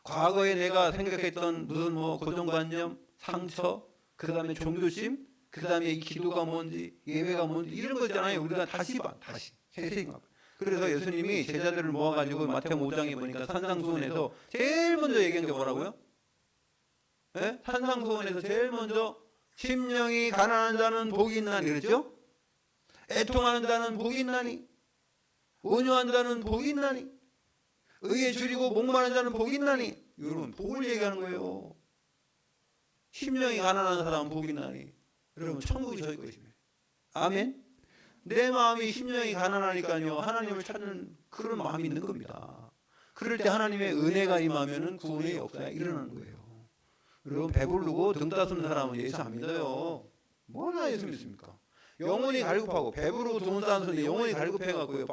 과거에 내가 생각했던 무슨 뭐 고정관념, 상처, 그 다음에 종교심, 그 다음에 이 기도가 뭔지, 예배가 뭔지 이런 거 있잖아요. 우리가 다시 생각. 그래서 예수님이 제자들을 모아가지고 마태복음 5장에 보니까 산상수훈에서 제일 먼저 얘기한 게 뭐라고요? 네? 산상수훈에서 제일 먼저 심령이 가난한 자는 복이 있나니 그랬죠? 애통하는 자는 복이 있나니, 온유한 자는 복이 있나니, 의에 줄이고 목마른 자는 복이 있나니. 여러분 복을 얘기하는 거예요. 심령이 가난한 사람은 복이 있나니. 여러분 천국이 저희 것입니다. 아멘. 내 마음이 심령이 가난하니까요 하나님을 찾는 그런 마음이 있는 겁니다. 그럴 때 하나님의 은혜가 임하면은 구원의 역사가 일어나는 거예요. 여러분 배부르고 등 따스는 사람은 예수 안 믿어요. 뭐나 예수 믿습니까? 영혼이 갈급하고 배부르고 돈 따스는데 영혼이 갈급해갖고요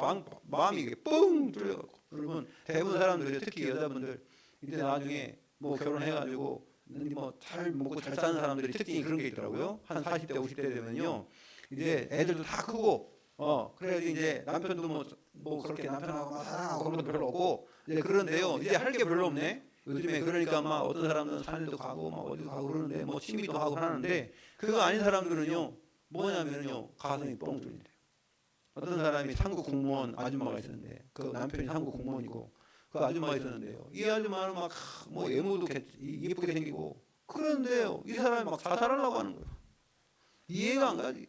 마음이 이게 뻥 뚫려갖고. 여러분 대부분 사람들이 특히 여자분들 이제 나중에 뭐 결혼해가지고 뭐 잘 먹고 잘 사는 사람들이 특징이 그런 게 있더라고요. 한 40대 50대 되면요 이제 애들도 다 크고 그래야지 이제 남편도 뭐 그렇게 남편하고 막 사랑하고 그런 것도 별로 없고 이제 그런데요 이제 할 게 별로 없네. 요즘에 그러니까 막 어떤 사람들은 산에도 가고 막 어디도 가고 그러는데 뭐 취미도 하고 하는데 그거 아닌 사람들은요 뭐냐면요 가슴이 뻥 뚫린대요. 어떤 사람이 상급 공무원 아줌마가 있었는데 그 남편이 상급 공무원이고 그 아줌마가 있었는데요. 이 아줌마는 막 뭐 외모도 예쁘게 생기고 그런데요 이 사람이 막 자살하려고 하는 거예요. 이해가 안 가지.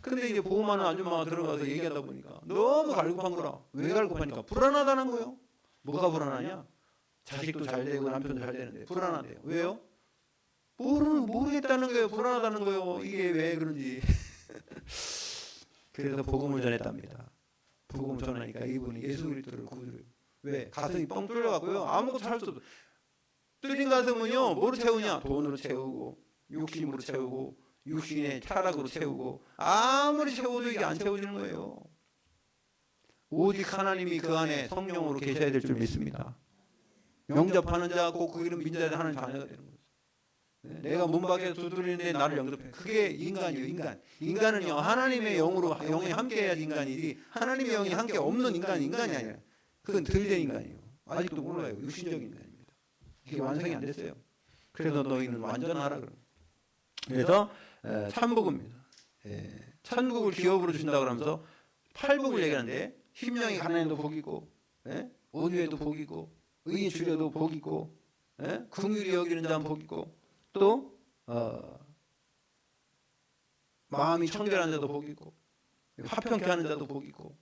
근데 이제 보험하는 아줌마가 들어가서 얘기하다 보니까 너무 갈급한 거라. 왜 갈급하니까 불안하다는 거예요. 뭐가 불안하냐? 자식도 잘 되고 남편도 잘 되는데 불안하대요. 왜요? 모르겠다는 거예요. 불안하다는 거예요. 이게 왜 그런지. 그래서 복음을 전했답니다. 복음을 전하니까 이분이 예수 그리스도를 구주를 왜? 가슴이 뻥 뚫려갖고요. 아무것도 할 수 없어. 뚫린 가슴은요, 뭐로 채우냐? 돈으로 채우고, 욕심으로 채우고, 육신의 타락으로 채우고, 아무리 채워도 이게 안 채워지는 거예요. 오직 하나님이 그 안에 성령으로 계셔야 될 줄 믿습니다. 영접하는 자, 꼭 그 이름 믿는 자들 하는 자녀가 되는 거죠. 내가 문 밖에 두드리는데 나를 영접해. 그게 인간이에요, 인간. 인간은요, 하나님의 영으로, 영이 함께 해야지 인간이지, 하나님의 영이 함께 없는 인간이 아니라, 그건 덜된 인간이에요. 아직도 몰라요. 육신적인 인간입니다. 이게 완성이 안 됐어요. 그래서 너희는 완전하라 그러는. 그래서 참복입니다. 천국을 기업으로 주신다고 그러면서 팔복을 얘기하는데, 심령이 가난해도 복이고, 온유해도 복이고, 의에 주려도 복이고, 긍휼히 여기는 자는 복이고, 또 마음이 청결한 자도 복이고, 화평케 하는 자도 복이고,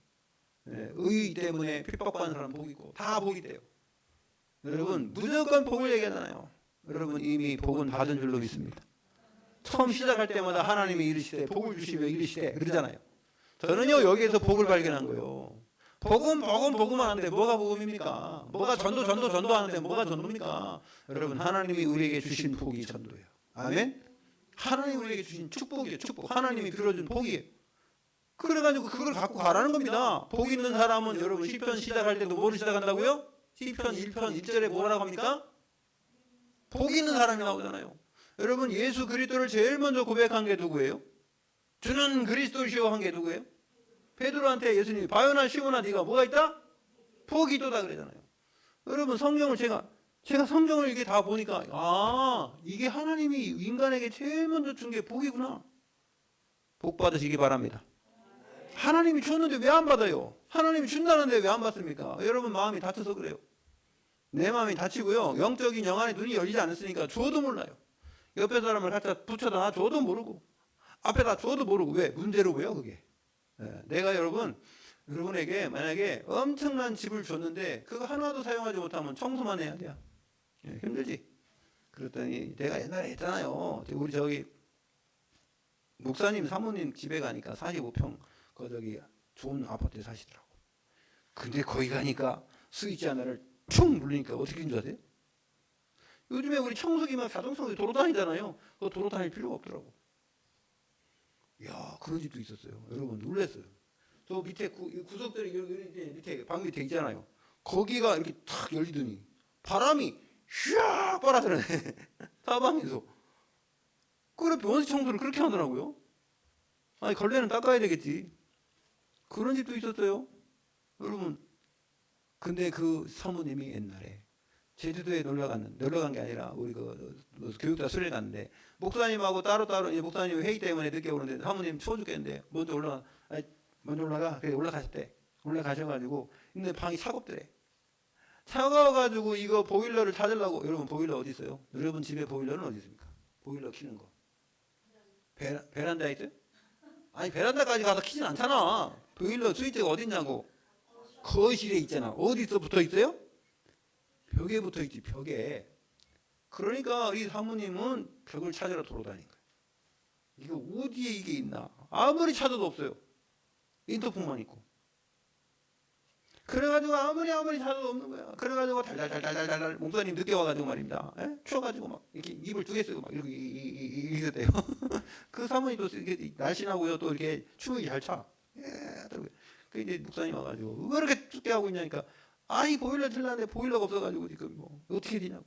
의 때문에 핍박받는 사람 복이고, 다 복이 돼요. 여러분 무조건 복을 얘기하잖아요. 여러분 이미 복은 받은 줄로 믿습니다. 처음 시작할 때마다 하나님이 이르시되 복을 주시며 이르시되 그러잖아요. 저는요 여기에서 복을 발견한 거예요. 복음 하는데 뭐가 복음입니까? 뭐가 전도 하는데 뭐가 전도입니까? 여러분 하나님이 우리에게 주신 복이 전도예요. 아멘. 하나님이 우리에게 주신 축복이에요. 축복. 하나님이 빌어준 복이에요. 그래가지고 그걸 갖고 가라는 겁니다. 복 있는 사람은 여러분 시편 시작할 때도 뭐를 시작한다고요? 시편 1편 1절에 뭐라고 합니까? 복 있는 사람이 나오잖아요. 여러분 예수 그리스도를 제일 먼저 고백한 게 누구예요? 주는 그리스도시오 한 게 누구예요? 베드로한테 예수님이 바요나 시몬아 네가 뭐가 있다? 복이 있도다 그러잖아요. 여러분 성경을 제가 성경을 이게 다 보니까 이게 하나님이 인간에게 제일 먼저 준 게 복이구나. 복 받으시기 바랍니다. 하나님이 줬는데 왜 안 받아요? 하나님이 준다는데 왜 안 받습니까? 여러분 마음이 다쳐서 그래요. 내 마음이 다치고요. 영적인 영안의 눈이 열리지 않았으니까 줘도 몰라요. 옆에 사람을 갖다 붙여다 줘도 모르고 앞에다 줘도 모르고 왜? 문제로 보여 그게. 내가 여러분에게 만약에 엄청난 집을 줬는데 그거 하나도 사용하지 못하면 청소만 해야 돼요. 힘들지. 그랬더니 내가 옛날에 했잖아요. 우리 저기 목사님 사모님 집에 가니까 45평 좋은 아파트에 사시더라고. 근데 거기 가니까 스위치 하나를 충 눌리니까 어떻게 된 줄 아세요? 요즘에 우리 청소기 막 자동 청소기 도로 다니잖아요. 그거 도로 다닐 필요가 없더라고. 이야, 그런 집도 있었어요. 여러분 놀랐어요. 저 밑에 구석들이 밑에 방 밑에 있잖아요. 거기가 이렇게 탁 열리더니 바람이 휘악 빨아들어네. 사방에서. 그래 변수 청소를 그렇게 하더라고요. 아니 걸레는 닦아야 되겠지. 그런 집도 있었어요. 여러분. 근데 그 사모님이 옛날에 제주도에 놀러 간 게 아니라 우리 교육자 수련회 갔는데 목사님하고 따로 목사님 회의 때문에 늦게 오는데 사모님 추워 죽겠는데 먼저 올라가. 그래 올라가셔가지고 근데 방이 차갑더래. 차가워가지고 이거 보일러를 찾으려고. 여러분 보일러 어디 있어요? 여러분 집에 보일러는 어디 있습니까? 보일러 켜는 거. 베란다에 있어요? 아니 베란다까지 가서 키진 않잖아. 보일러 스위치가 어디 있냐고. 거실에 있잖아. 어디서 붙어 있어요? 벽에 붙어 있지. 벽에. 그러니까 이 사모님은 벽을 찾으러 돌아다닌 거예요. 이거 어디에 이게 있나? 아무리 찾아도 없어요. 인터폰만 있고. 그래가지고 아무리 찾아도 없는 거야. 그래가지고 달달달 목사님 늦게 와가지고 말입니다. 추워가지고 막 이렇게 입을 두 개 쓰고 막 이렇게 있었대요. 그 사모님도 이렇게 날씬하고요. 또 이렇게 춤이 잘 차. 그 이제 목사님 와가지고 왜 이렇게 춥게 하고 있냐니까 아니 보일러 틀라는데 보일러가 없어가지고 지금 뭐 어떻게 되냐고.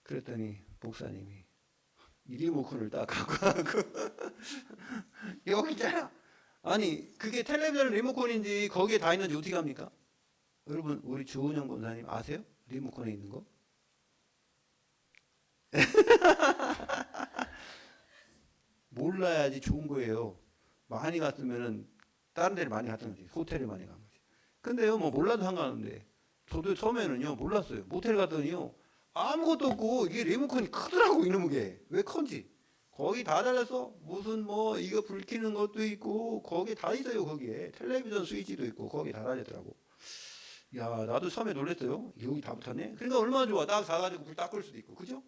그랬더니 목사님이 이 리모컨을 딱 갖고 여기 있잖아. 아니 그게 텔레비전 리모컨인지 거기에 다 있는지 어떻게 합니까? 여러분 우리 주은영 권사님 아세요? 리모컨에 있는 거? 몰라야지 좋은 거예요. 많이 갔으면은 다른 데를 많이 갔던 거지. 호텔을 많이 간 거지. 근데요 뭐 몰라도 상관없는데 저도 처음에는요 몰랐어요. 모텔 갔더니요 아무것도 없고 이게 리모컨이 크더라고. 이놈의 게 왜 큰지. 거기 다 달렸어. 무슨 뭐 이거 불 켜는 것도 있고 거기 다 있어요. 거기에 텔레비전 스위치도 있고 거기 다 달렸더라고. 야 나도 처음에 놀랐어요. 여기 다 붙었네. 그러니까 얼마나 좋아. 딱 사가지고 불 딱 끌 수도 있고 그죠?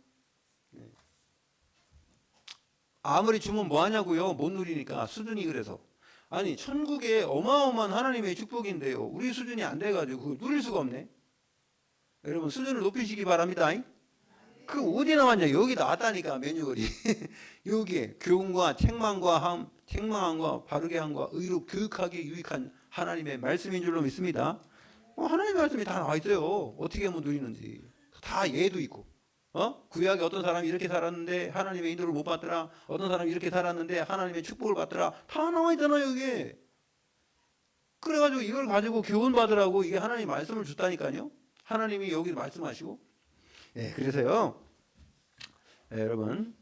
네. 아무리 주면 뭐 하냐고요. 못 누리니까 수준이 그래서. 아니 천국에 어마어마한 하나님의 축복인데요. 우리 수준이 안 돼가지고 그걸 누릴 수가 없네. 여러분 수준을 높이시기 바랍니다. 그 어디 나왔냐? 여기 나왔다니까 매뉴얼이. 여기에 교훈과 책망함과 바르게 함과 의로 교육하기 유익한 하나님의 말씀인 줄로 믿습니다. 하나님의 말씀이 다 나와 있어요. 어떻게 하면 누리는지. 다 예도 있고. 구약에 어떤 사람이 이렇게 살았는데 하나님의 인도를 못 받더라. 어떤 사람이 이렇게 살았는데 하나님의 축복을 받더라. 다 나와 있잖아요, 여기에. 그래가지고 이걸 가지고 교훈 받으라고 이게 하나님 말씀을 줬다니까요. 하나님이 여기 말씀하시고. 네, 그래서요. 네, 여러분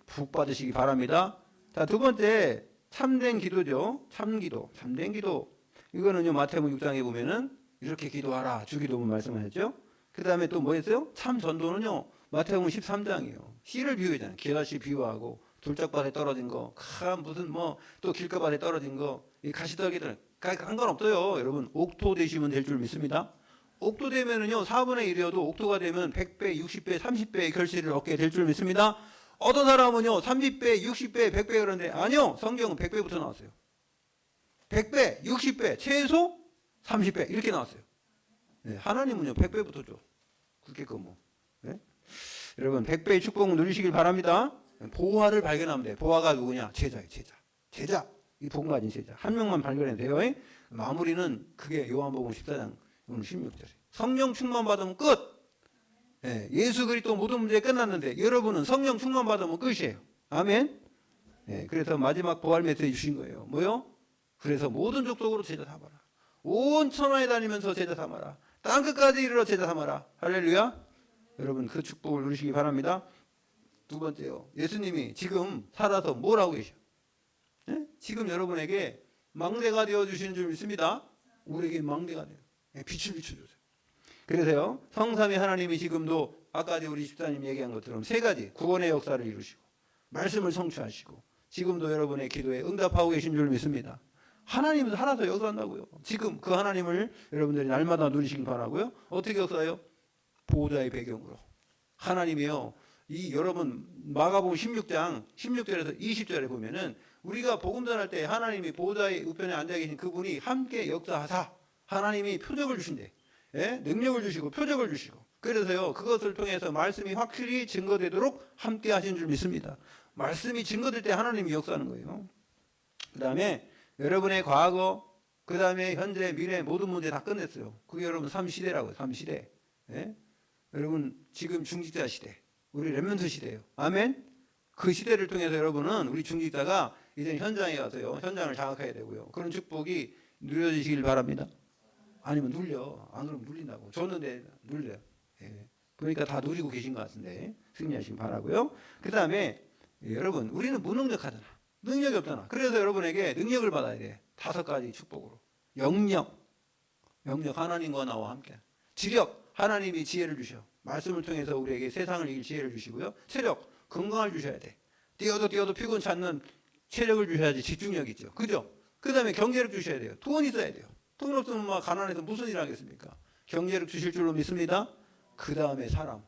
복 받으시기 바랍니다. 자, 두 번째 참된 기도죠. 참된 기도. 이거는요 마태복음 6장에 보면은 이렇게 기도하라 주기도문 말씀하셨죠. 그 다음에 또 뭐 했어요? 참 전도는요 마태복음 13장이에요. 씨를 비유하잖아요. 기다씨 비유하고 둘짝밭에 떨어진 거, 무슨 뭐 또 길가밭에 떨어진 거, 이 가시떨기들 상관없어요. 여러분 옥토 되시면 될 줄 믿습니다. 옥토 되면은요 4분의 1이어도 옥토가 되면 100배, 60배, 30배의 결실을 얻게 될 줄 믿습니다. 어떤 사람은요 30배, 60배, 100배 그러는데 아니요, 성경은 100배부터 나왔어요. 100배, 60배, 최소 30배 이렇게 나왔어요. 네, 하나님은요 100배부터 줘. 그게 뭐. 네? 여러분 100배의 축복 누리시길 바랍니다. 보화를 발견하면 돼. 보화가 누구냐? 제자예요. 제자. 이 복 가진 제자. 한 명만 발견해도 돼요. 마무리는 그게 요한복음 14장 오늘 16절에. 성령 충만 받으면 끝. 네, 예수 그리스도 모든 문제 끝났는데 여러분은 성령 충만 받으면 끝이에요. 아멘. 네, 그래서 마지막 부활 메시지 주신 거예요. 뭐요? 그래서 모든 족속으로 제자 삼아라. 온 천하에 다니면서 제자 삼아라. 땅 끝까지 이르러 제자 삼아라. 할렐루야. 여러분 그 축복을 누리시기 바랍니다. 두 번째요. 예수님이 지금 살아서 뭘 하고 계셔? 네? 지금 여러분에게 망대가 되어주시는 줄 믿습니다. 우리에게 망대가 돼요. 네, 빛을 비춰주세요. 그래서요. 성삼위 하나님이 지금도 아까 우리 집사님 얘기한 것처럼 세 가지 구원의 역사를 이루시고 말씀을 성취하시고 지금도 여러분의 기도에 응답하고 계신 줄 믿습니다. 하나님은 살아서 역사한다고요. 지금 그 하나님을 여러분들이 날마다 누리시길 바라고요. 어떻게 역사해요? 보호자의 배경으로. 하나님이요. 이 여러분 마가복음 16장 16절에서 20절에 보면은 우리가 복음 전할 때 하나님이 보호자의 우편에 앉아 계신 그분이 함께 역사하사 하나님이 표적을 주신대. 예? 능력을 주시고 표적을 주시고. 그래서요. 그것을 통해서 말씀이 확실히 증거되도록 함께 하신 줄 믿습니다. 말씀이 증거될 때 하나님이 역사하는 거예요. 그다음에 여러분의 과거, 그 다음에 현재, 미래 모든 문제 다 끝냈어요. 그게 여러분 3시대라고요. 3시대. 예? 여러분 지금 중직자 시대, 우리 렘넌트 시대예요. 아멘. 그 시대를 통해서 여러분은 우리 중직자가 이제 현장에 가서요. 현장을 장악해야 되고요. 그런 축복이 누려지시길 바랍니다. 아니면 눌려. 안 그러면 눌린다고. 줬는데 눌려요. 예. 그러니까 다 누리고 계신 것 같은데 승리하시길 바라고요. 그 다음에 여러분 우리는 무능력하잖아. 능력이 없잖아. 그래서 여러분에게 능력을 받아야 돼. 5가지 축복으로. 영력 하나님과 나와 함께. 지력 하나님이 지혜를 주셔. 말씀을 통해서 우리에게 세상을 이길 지혜를 주시고요. 체력 건강을 주셔야 돼. 뛰어도 피곤치 않는 체력을 주셔야지 집중력 있죠. 그죠? 그 다음에 경제력 주셔야 돼요. 돈 있어야 돼요. 돈 없으면 막 가난해서 무슨 일 하겠습니까? 경제력 주실 줄로 믿습니다. 그 다음에 사람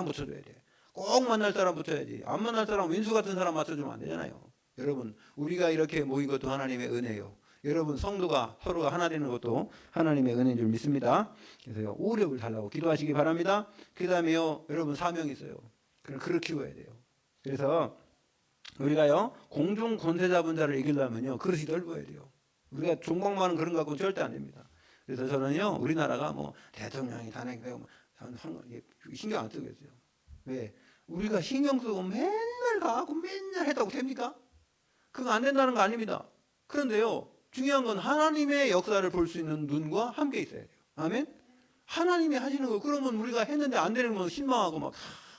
붙여줘야 돼. 꼭 만날 사람 붙여야지. 안 만날 사람 윈수 같은 사람 맞춰주면 안 되잖아요. 여러분 우리가 이렇게 모인 것도 하나님의 은혜예요. 여러분 성도가 서로가 하나 되는 것도 하나님의 은혜인 줄 믿습니다. 그래서 오력을 달라고 기도하시기 바랍니다. 그 다음에요 여러분 사명이 있어요. 그럼 그를 키워야 돼요. 그래서 우리가요 공중 권세 잡은 자를 이기려면요 그릇이 넓어야 돼요. 우리가 종각 많은 그런 갖고는 절대 안 됩니다. 그래서 저는요 우리나라가 뭐 대통령이 단행되고 뭐 신경 안 쓰겠어요. 왜? 우리가 신경 쓰고 맨날 가고 맨날 했다고 됩니까? 그거 안 된다는 거 아닙니다. 그런데요 중요한 건 하나님의 역사를 볼 수 있는 눈과 함께 있어야 돼요. 아멘. 하나님이 하시는 거 그러면 우리가 했는데 안 되는 건 실망하고 막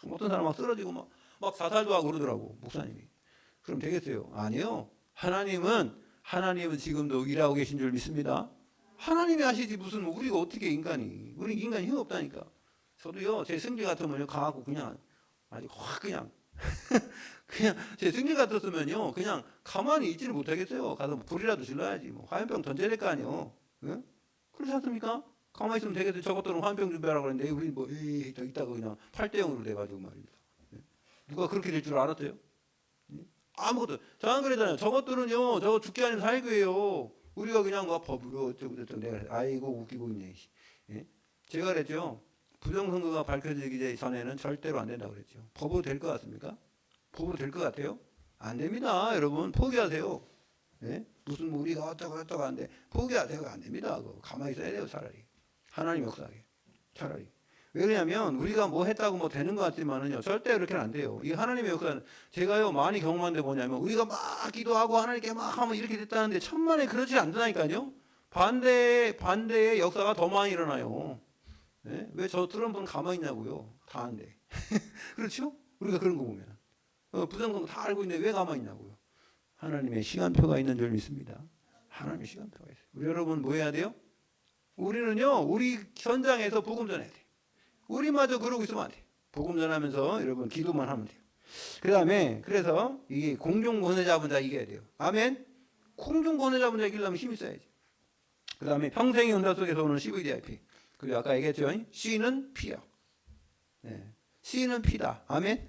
어떤 사람 막 쓰러지고 막 자살도 하고 그러더라고 목사님이. 그럼 되겠어요? 아니요. 하나님은 지금도 일하고 계신 줄 믿습니다. 하나님이 하시지 무슨 우리가 어떻게 우리 인간이 힘 없다니까. 저도요 제 승리 같으면요 가고 그냥 아주 확 그냥 제 승리 같았으면요 그냥 가만히 있지를 못하겠어요. 가서 불이라도 질러야지. 뭐 화염병 던져야 될 거 아니에요. 예? 그렇지 않습니까? 가만히 있으면 되겠어요. 저것들은 화염병 준비하라고 그랬는데 우리 뭐 이따가 그냥 8대 0으로 돼가지고 말입니다. 예? 누가 그렇게 될 줄 알았어요? 예? 아무것도. 저는 그러잖아요. 저것들은요, 저거 죽게 하는 살구예요. 우리가 그냥 뭐 법으로 어쩌고저쩌고 내가 아이고 웃기고 있네. 예? 제가 그랬죠. 부정선거가 밝혀지기 전에는 절대로 안 된다고 그랬죠. 법으로 될 것 같습니까? 법으로 될 것 같아요? 안 됩니다. 여러분 포기하세요. 예? 무슨 뭐 우리가 어쩌고 하는데 포기하세요. 안 됩니다. 그거 가만히 있어야 돼요. 차라리. 하나님 역사하게. 차라리. 왜 그러냐면 우리가 뭐 했다고 뭐 되는 것 같지만은요 절대 그렇게는 안 돼요. 이 하나님의 역사는 제가요 많이 경험한 데 뭐냐면 우리가 막 기도하고 하나님께 막 하면 이렇게 됐다는데 천만에 그러지 않는다니까요. 반대의 역사가 더 많이 일어나요. 네? 왜 저 트럼프는 가만히 있냐고요. 다 안돼. 그렇죠? 우리가 그런 거 보면 부정선거 다 알고 있는데 왜 가만히 있냐고요. 하나님의 시간표가 있는 줄 믿습니다. 하나님의 시간표가 있어요. 우리 여러분 뭐 해야 돼요? 우리는요 우리 현장에서 복음 전해야 돼. 우리마저 그러고 있으면 안 돼. 복음 전하면서 여러분 기도만 하면 돼요. 그 다음에 그래서 이게 공중 권세 잡은 자 이겨야 돼요. 아멘. 공중 권세 잡은 자 이기려면 힘이 있어야지. 그 다음에 평생의 은사 속에서 오는 CVDIP. 그리고 아까 얘기했죠. C는 피요. 네. C는 피다. 아멘.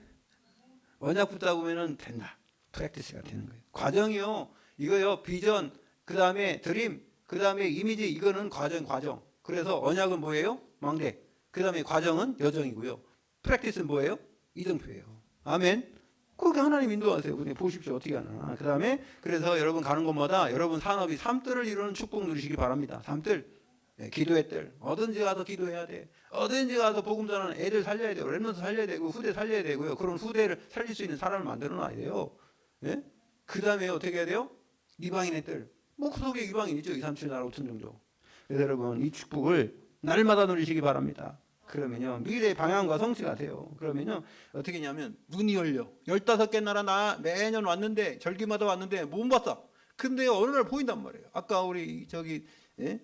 언약 붙다 보면은 된다. 프랙티스가 되는 거예요. 과정이요. 이거요. 비전. 그 다음에 드림. 그 다음에 이미지. 이거는 과정. 그래서 언약은 뭐예요? 망대. 그 다음에 과정은 여정이고요. 프랙티스는 뭐예요? 이정표예요. 아멘. 그렇게 하나님 인도하세요. 그냥 보십시오. 어떻게 하나. 그 다음에 그래서 여러분 가는 곳마다 여러분 산업이 삼뜰을 이루는 축복 누리시기 바랍니다. 삼뜰. 네, 기도의 뜰. 어딘지 가서 기도해야 돼. 어딘지 가서 복음 전하는 애들 살려야 돼요. 렘넌트 살려야 되고 후대 살려야 되고요. 그런 후대를 살릴 수 있는 사람을 만들어 놔야 돼요. 네? 그 다음에 어떻게 해야 돼요? 이방인의 뜰. 뭐 그 속에 이방인 있죠. 2, 3, 7, 나라 5천 정도. 그래서 여러분 이 축복을 날마다 누리시기 바랍니다. 그러면요 미래의 방향과 성취가 돼요. 그러면요 어떻게 했냐면 눈이 열려. 15개 나라 나 매년 왔는데 절기마다 왔는데 못 봤어. 근데 어느 날 보인단 말이에요. 아까 우리 저기 예?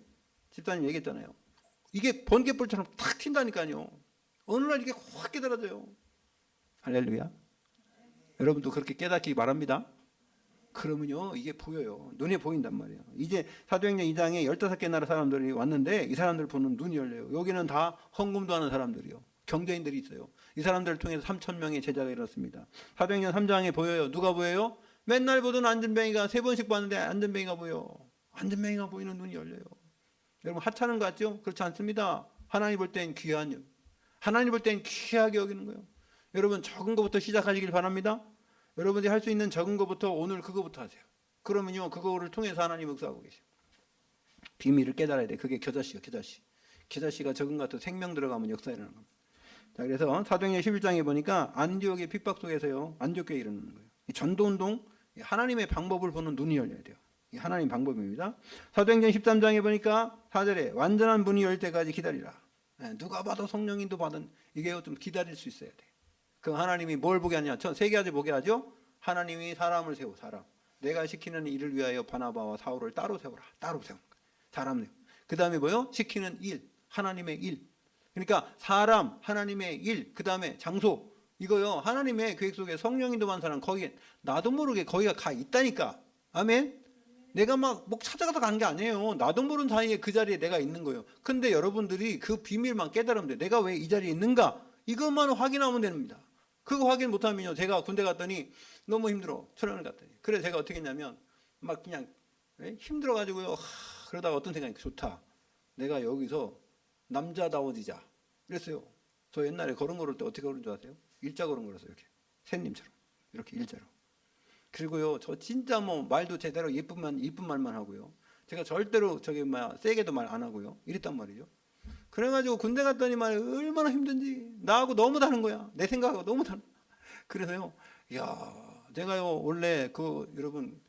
집사님 얘기했잖아요. 이게 번개불처럼 탁 튄다니까요. 어느 날 이게 확 깨달아져요. 할렐루야. 여러분도 그렇게 깨닫기 바랍니다. 그러면요 이게 보여요. 눈에 보인단 말이에요. 이제 사도행전 2장에 15개 나라 사람들이 왔는데 이 사람들 보는 눈이 열려요. 여기는 다 헌금도 하는 사람들이요. 경제인들이 있어요. 이 사람들을 통해서 3,000명의 제자가 일어났습니다. 사도행전 3장에 보여요. 누가 보여요? 맨날 보던 안전뱅이가 3번씩 봤는데 안전뱅이가 보여. 안전뱅이가 보이는 눈이 열려요. 여러분 하찮은 것 같죠? 그렇지 않습니다. 하나님 볼 땐 귀한 일. 하나님 볼 땐 귀하게 여기는 거예요. 여러분 적은 것부터 시작하시길 바랍니다. 여러분이 할 수 있는 적은 것부터 오늘 그거부터 하세요. 그러면요 그거를 통해서 하나님 역사하고 계세요. 비밀을 깨달아야 돼. 그게 겨자씨요. 겨자씨가 적은 것 같아도 생명 들어가면 역사 일어나는 겁니다. 자 그래서 사도행전 11장에 보니까 안디옥의 핍박 속에서요 안디옥교회 일어나는 거예요. 이 전도운동 하나님의 방법을 보는 눈이 열려야 돼요. 이 하나님 방법입니다. 사도행전 13장에 보니까 4절에 완전한 문이 열 때까지 기다리라. 누가 봐도 성령인도 받은 이게 좀 기다릴 수 있어야 돼. 그 하나님이 뭘 보게 하냐? 세 가지 보게 하죠. 하나님이 사람을 세워 사람. 내가 시키는 일을 위하여 바나바와 사울을 따로 세우라. 따로 세우는 거야. 사람 세워. 그 다음에 뭐요? 시키는 일. 하나님의 일. 그러니까 사람, 하나님의 일. 그 다음에 장소. 이거요. 하나님의 계획 속에 성령인도 많은 사람 거기에 나도 모르게 거기가 가 있다니까. 아멘. 내가 막 찾아가서 간 게 아니에요. 나도 모르는 사이에 그 자리에 내가 있는 거예요. 근데 여러분들이 그 비밀만 깨달으면 돼. 내가 왜 이 자리에 있는가? 이것만 확인하면 됩니다. 그거 확인 못하면요. 제가 군대 갔더니 너무 힘들어. 철원을 갔더니. 그래서 제가 어떻게 했냐면 막 그냥 힘들어가지고요. 그러다가 어떤 생각이 좋다. 내가 여기서 남자다워지자. 그랬어요. 저 옛날에 걸을 때 어떻게 걸은 줄 아세요? 일자 걸었어요. 이렇게. 샌님처럼. 이렇게 일자로. 그리고요. 저 진짜 뭐 말도 제대로 이쁜 말만 하고요. 제가 절대로 세게도 말 안 하고요. 이랬단 말이죠. 그래가지고 군대 갔더니 말 얼마나 힘든지 나하고 너무 다른 거야. 내 생각하고 너무 다른. 그래서요, 야, 제가요 원래 여러분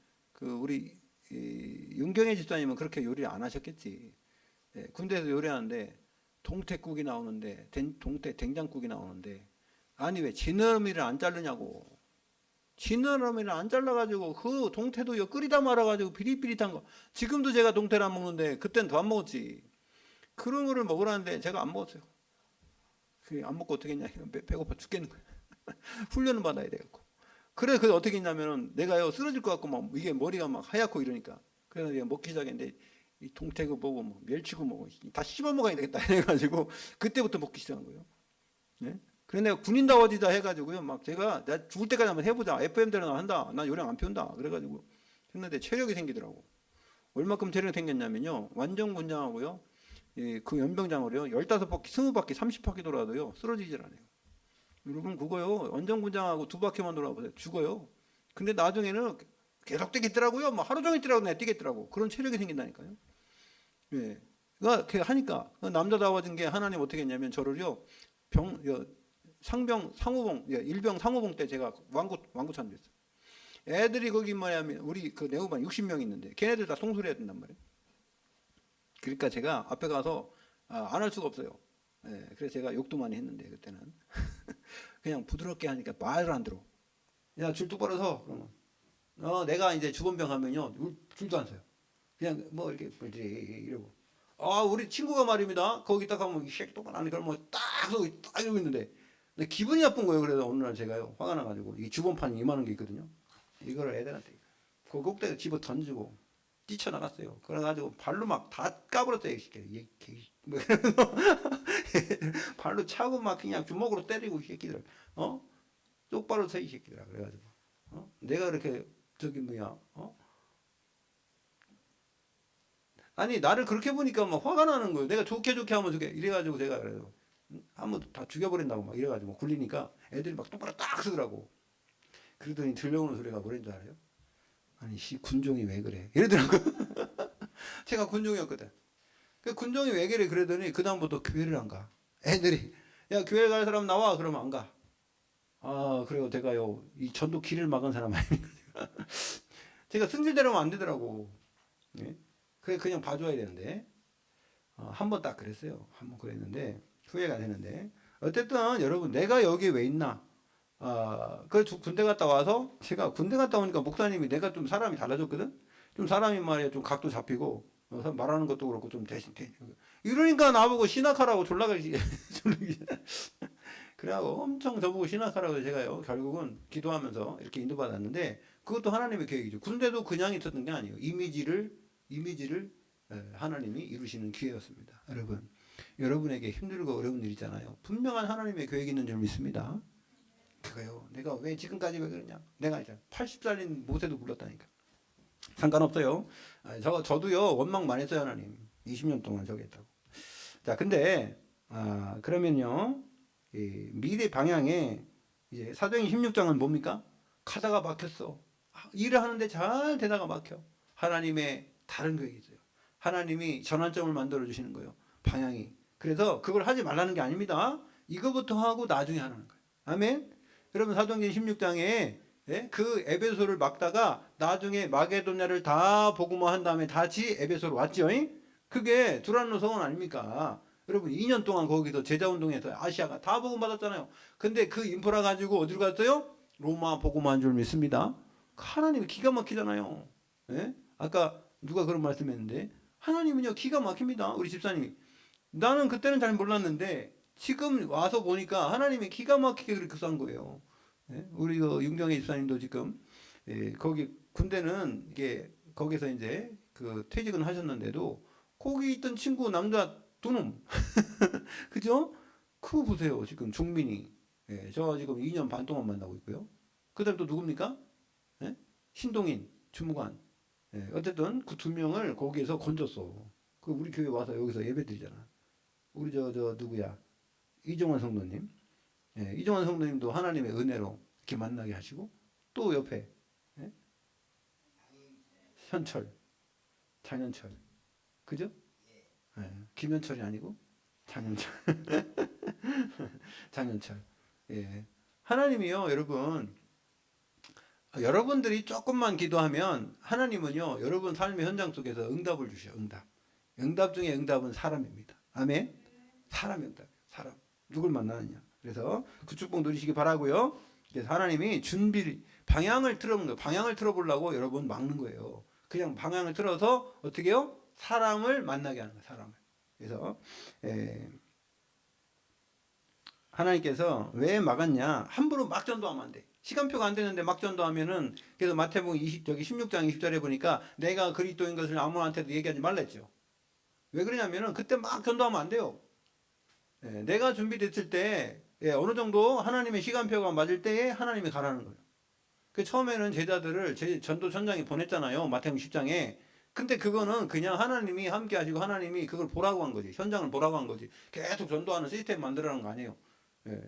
우리 윤경혜 집사님은 그렇게 요리를 안 하셨겠지. 네, 군대에서 요리하는데 동태국이 나오는데 동태 된장국이 나오는데 아니 왜 지느러미를 안 자르냐고. 지느러미를 안 잘라가지고 그 동태도 끓이다 말아가지고 비릿비릿한 거. 지금도 제가 동태를 안 먹는데 그땐 더 안 먹었지. 그런 거를 먹으라는데 제가 안 먹었어요. 안 먹고 어떻게 했냐. 배고파 죽겠는 거예요. 훈련을 받아야 되겠고. 그래, 어떻게 했냐면 내가요 쓰러질 것 같고 막 이게 머리가 막 하얗고 이러니까. 그래서 내가 먹기 시작했는데 이 동태고 뭐고 뭐 멸치고 뭐고 다 씹어 먹어야 되겠다 해가지고 그때부터 먹기 시작한 거예요. 네? 그래서 내가 군인다워지자 해가지고요. 막 제가 내가 죽을 때까지 한번 해보자. FM대로 나 한다. 나 요령 안 피운다. 그래가지고 했는데 체력이 생기더라고. 얼마큼 체력이 생겼냐면요. 완전 군장하고요. 그 연병장으로요. 15바퀴, 20바퀴, 30바퀴 돌아도요. 쓰러지질 않아요. 여러분 그거요. 완전 군장하고 2바퀴만 돌아보세요. 죽어요. 근데 나중에는 계속 뛰겠더라고요. 뭐 하루 종일 뛰라고 내가 뛰겠더라고. 그런 체력이 생긴다니까요. 예. 그러니까 하니까 남자다워진 게 하나님 어떻게 했냐면 저를요. 상병 상호봉, 일병 상호봉 때 제가 왕구 참조했어요. 애들이 거기 뭐냐면 우리 그 내후반 60명 있는데 걔네들 다 송수를 해야 된단 말이에요. 그러니까 제가 앞에 가서 안 할 수가 없어요. 예, 그래서 제가 욕도 많이 했는데 그때는 그냥 부드럽게 하니까 말을 안 들어. 야, 줄 똑바로 서. 그러면 내가 이제 주번병 하면요 줄도 안 서요. 그냥 뭐 이렇게 이러고. 우리 친구가 말입니다. 거기 딱 가면 쉑 똑바로 하니까 뭐딱 서고 딱 이러고 있는데 근데 기분이 나쁜 거예요. 그래서 어느 날 제가요 화가 나가지고 이 주번판이 이만한 게 있거든요. 이거를 애들한테 그 꼭대기 집어 던지고 뛰쳐나갔어요. 그래가지고 발로 막 다 까불었어요. 이 새끼. 뭐 이러면서 발로 차고 막 그냥 주먹으로 때리고 이 새끼들. 똑바로 서 이 새끼들아. 그래가지고 내가 그렇게 저기 뭐야 아니 나를 그렇게 보니까 막 화가 나는 거예요. 내가 좋게 하면 좋게 이래가지고 제가 그래서 한번 다 죽여버린다고 막 이래가지고 굴리니까 애들이 막 똑바로 딱 서더라고. 그러더니 들려오는 소리가 뭐라는 줄 알아요? 아니 군종이 왜 그래? 이러더라고. 제가 군종이었거든. 그 군종이 왜 그래? 그러더니 그다음부터 교회를 안 가. 애들이 야 교회 갈 사람 나와 그러면 안 가. 그래요. 제가요 이 전도 길을 막은 사람 아닙니까? 제가 승질대로 하면 안 되더라고. 예? 그냥 봐줘야 되는데 한 번 딱 그랬어요. 한 번 그랬는데 후회가 되는데 어쨌든 여러분 내가 여기 왜 있나? 그래서 군대 갔다 와서 제가 군대 갔다 오니까 목사님이 내가 좀 사람이 달라졌거든. 좀 사람이 말이야 좀 각도 잡히고 말하는 것도 그렇고 좀 대신 이러니까 나보고 신학하라고 졸라가지. 그래갖고 엄청 저보고 신학하라고 제가요 결국은 기도하면서 이렇게 인도받았는데 그것도 하나님의 계획이죠. 군대도 그냥 있었던 게 아니에요. 이미지를 하나님이 이루시는 기회였습니다. 여러분에게 힘들고 어려운 일 있잖아요. 분명한 하나님의 계획이 있는 줄 믿습니다. 그거요. 내가 왜 지금까지 왜 그러냐? 내가 이제 80살인 모세도 불렀다니까. 상관없어요. 저도요 원망 많이 했어요 하나님. 20년 동안 저기 했다고. 자, 근데 그러면요 미래 방향에 이제 사도행 16장은 뭡니까? 가다가 막혔어. 일을 하는데 잘 되다가 막혀. 하나님의 다른 계획이 있어요. 하나님이 전환점을 만들어 주시는 거예요. 방향이. 그래서 그걸 하지 말라는 게 아닙니다. 이거부터 하고 나중에 하는 거예요. 아멘. 여러분 사도행전 16장에 그 에베소를 막다가 나중에 마게도냐를 다 복음화한 다음에 다시 에베소로 왔죠. 그게 두란노 서원 아닙니까? 여러분 2년 동안 거기서 제자운동에서 아시아가 다 복음 받았잖아요. 근데 그 인프라 가지고 어디로 갔어요? 로마 복음화한 줄 믿습니다. 하나님이 기가 막히잖아요. 아까 누가 그런 말씀했는데 하나님은요 기가 막힙니다. 우리 집사님이. 나는 그때는 잘 몰랐는데 지금 와서 보니까 하나님이 기가 막히게 그렇게 싼 거예요. 우리 윤경의 집사님도 지금 거기 군대는 이게 거기서 이제 그 퇴직은 하셨는데도 거기 있던 친구 남자 두 놈 그죠? 그거 보세요. 지금 중민이 저 지금 2년 반 동안 만나고 있고요. 그다음 또 누굽니까? 신동인 주무관. 어쨌든 그 두 명을 거기에서 건졌어. 그 우리 교회 와서 여기서 예배 드리잖아. 우리 저 누구야? 이종원 성도님. 이종원 성도님도 하나님의 은혜로 이렇게 만나게 하시고 또 옆에 현철, 장현철. 그죠? 김현철이 아니고 장현철. 장현철. 하나님이요, 여러분. 여러분들이 조금만 기도하면 하나님은요, 여러분 삶의 현장 속에서 응답을 주셔요. 응답 중에 응답은 사람입니다. 아멘. 사람의 응답. 사람. 누굴 만나느냐. 그래서 그 축복 누리시기 바라고요. 그래서 하나님이 방향을 틀어보는 거예요. 방향을 틀어보려고 여러분 막는 거예요. 그냥 방향을 틀어서 어떻게 해요? 사람을 만나게 하는 거예요. 사람을. 그래서 하나님께서 왜 막았냐? 함부로 막 전도하면 안 돼. 시간표가 안 되는데 막 전도하면은 그래서 마태복음 16장 20절에 보니까 내가 그리스도인 것을 아무한테도 얘기하지 말랬죠. 왜 그러냐면은 그때 막 전도하면 안 돼요. 내가 준비됐을 때 예, 어느 정도 하나님의 시간표가 맞을 때에 하나님이 가라는 거예요. 그 처음에는 제자들을 전도전장에 보냈잖아요. 마태복음 10장에. 근데 그거는 그냥 하나님이 함께 하시고 하나님이 그걸 보라고 한 거지. 현장을 보라고 한 거지. 계속 전도하는 시스템 만들라는 거 아니에요. 예.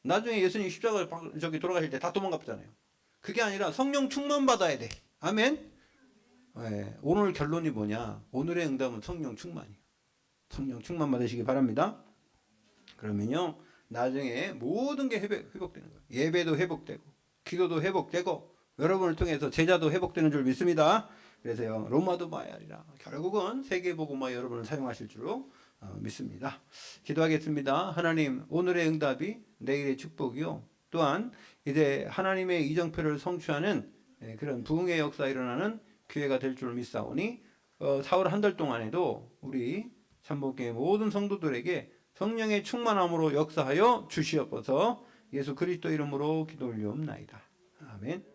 나중에 예수님 십자가 저기 돌아가실 때 다 도망갔잖아요. 그게 아니라 성령 충만 받아야 돼. 아멘. 예. 오늘 결론이 뭐냐? 오늘의 응답은 성령 충만이에요. 성령 충만 받으시기 바랍니다. 그러면요, 나중에 모든 게 회복되는 거예요. 예배도 회복되고, 기도도 회복되고, 여러분을 통해서 제자도 회복되는 줄 믿습니다. 그래서요, 로마도 봐야 하리라. 결국은 세계복음화 여러분을 사용하실 줄로 믿습니다. 기도하겠습니다. 하나님, 오늘의 응답이 내일의 축복이요. 또한 이제 하나님의 이정표를 성취하는 그런 부흥의 역사 일어나는 기회가 될 줄 믿사오니 4월 한 달 동안에도 우리 참목교회 모든 성도들에게 성령의 충만함으로 역사하여 주시옵소서. 예수 그리스도 이름으로 기도 올리옵나이다. 아멘.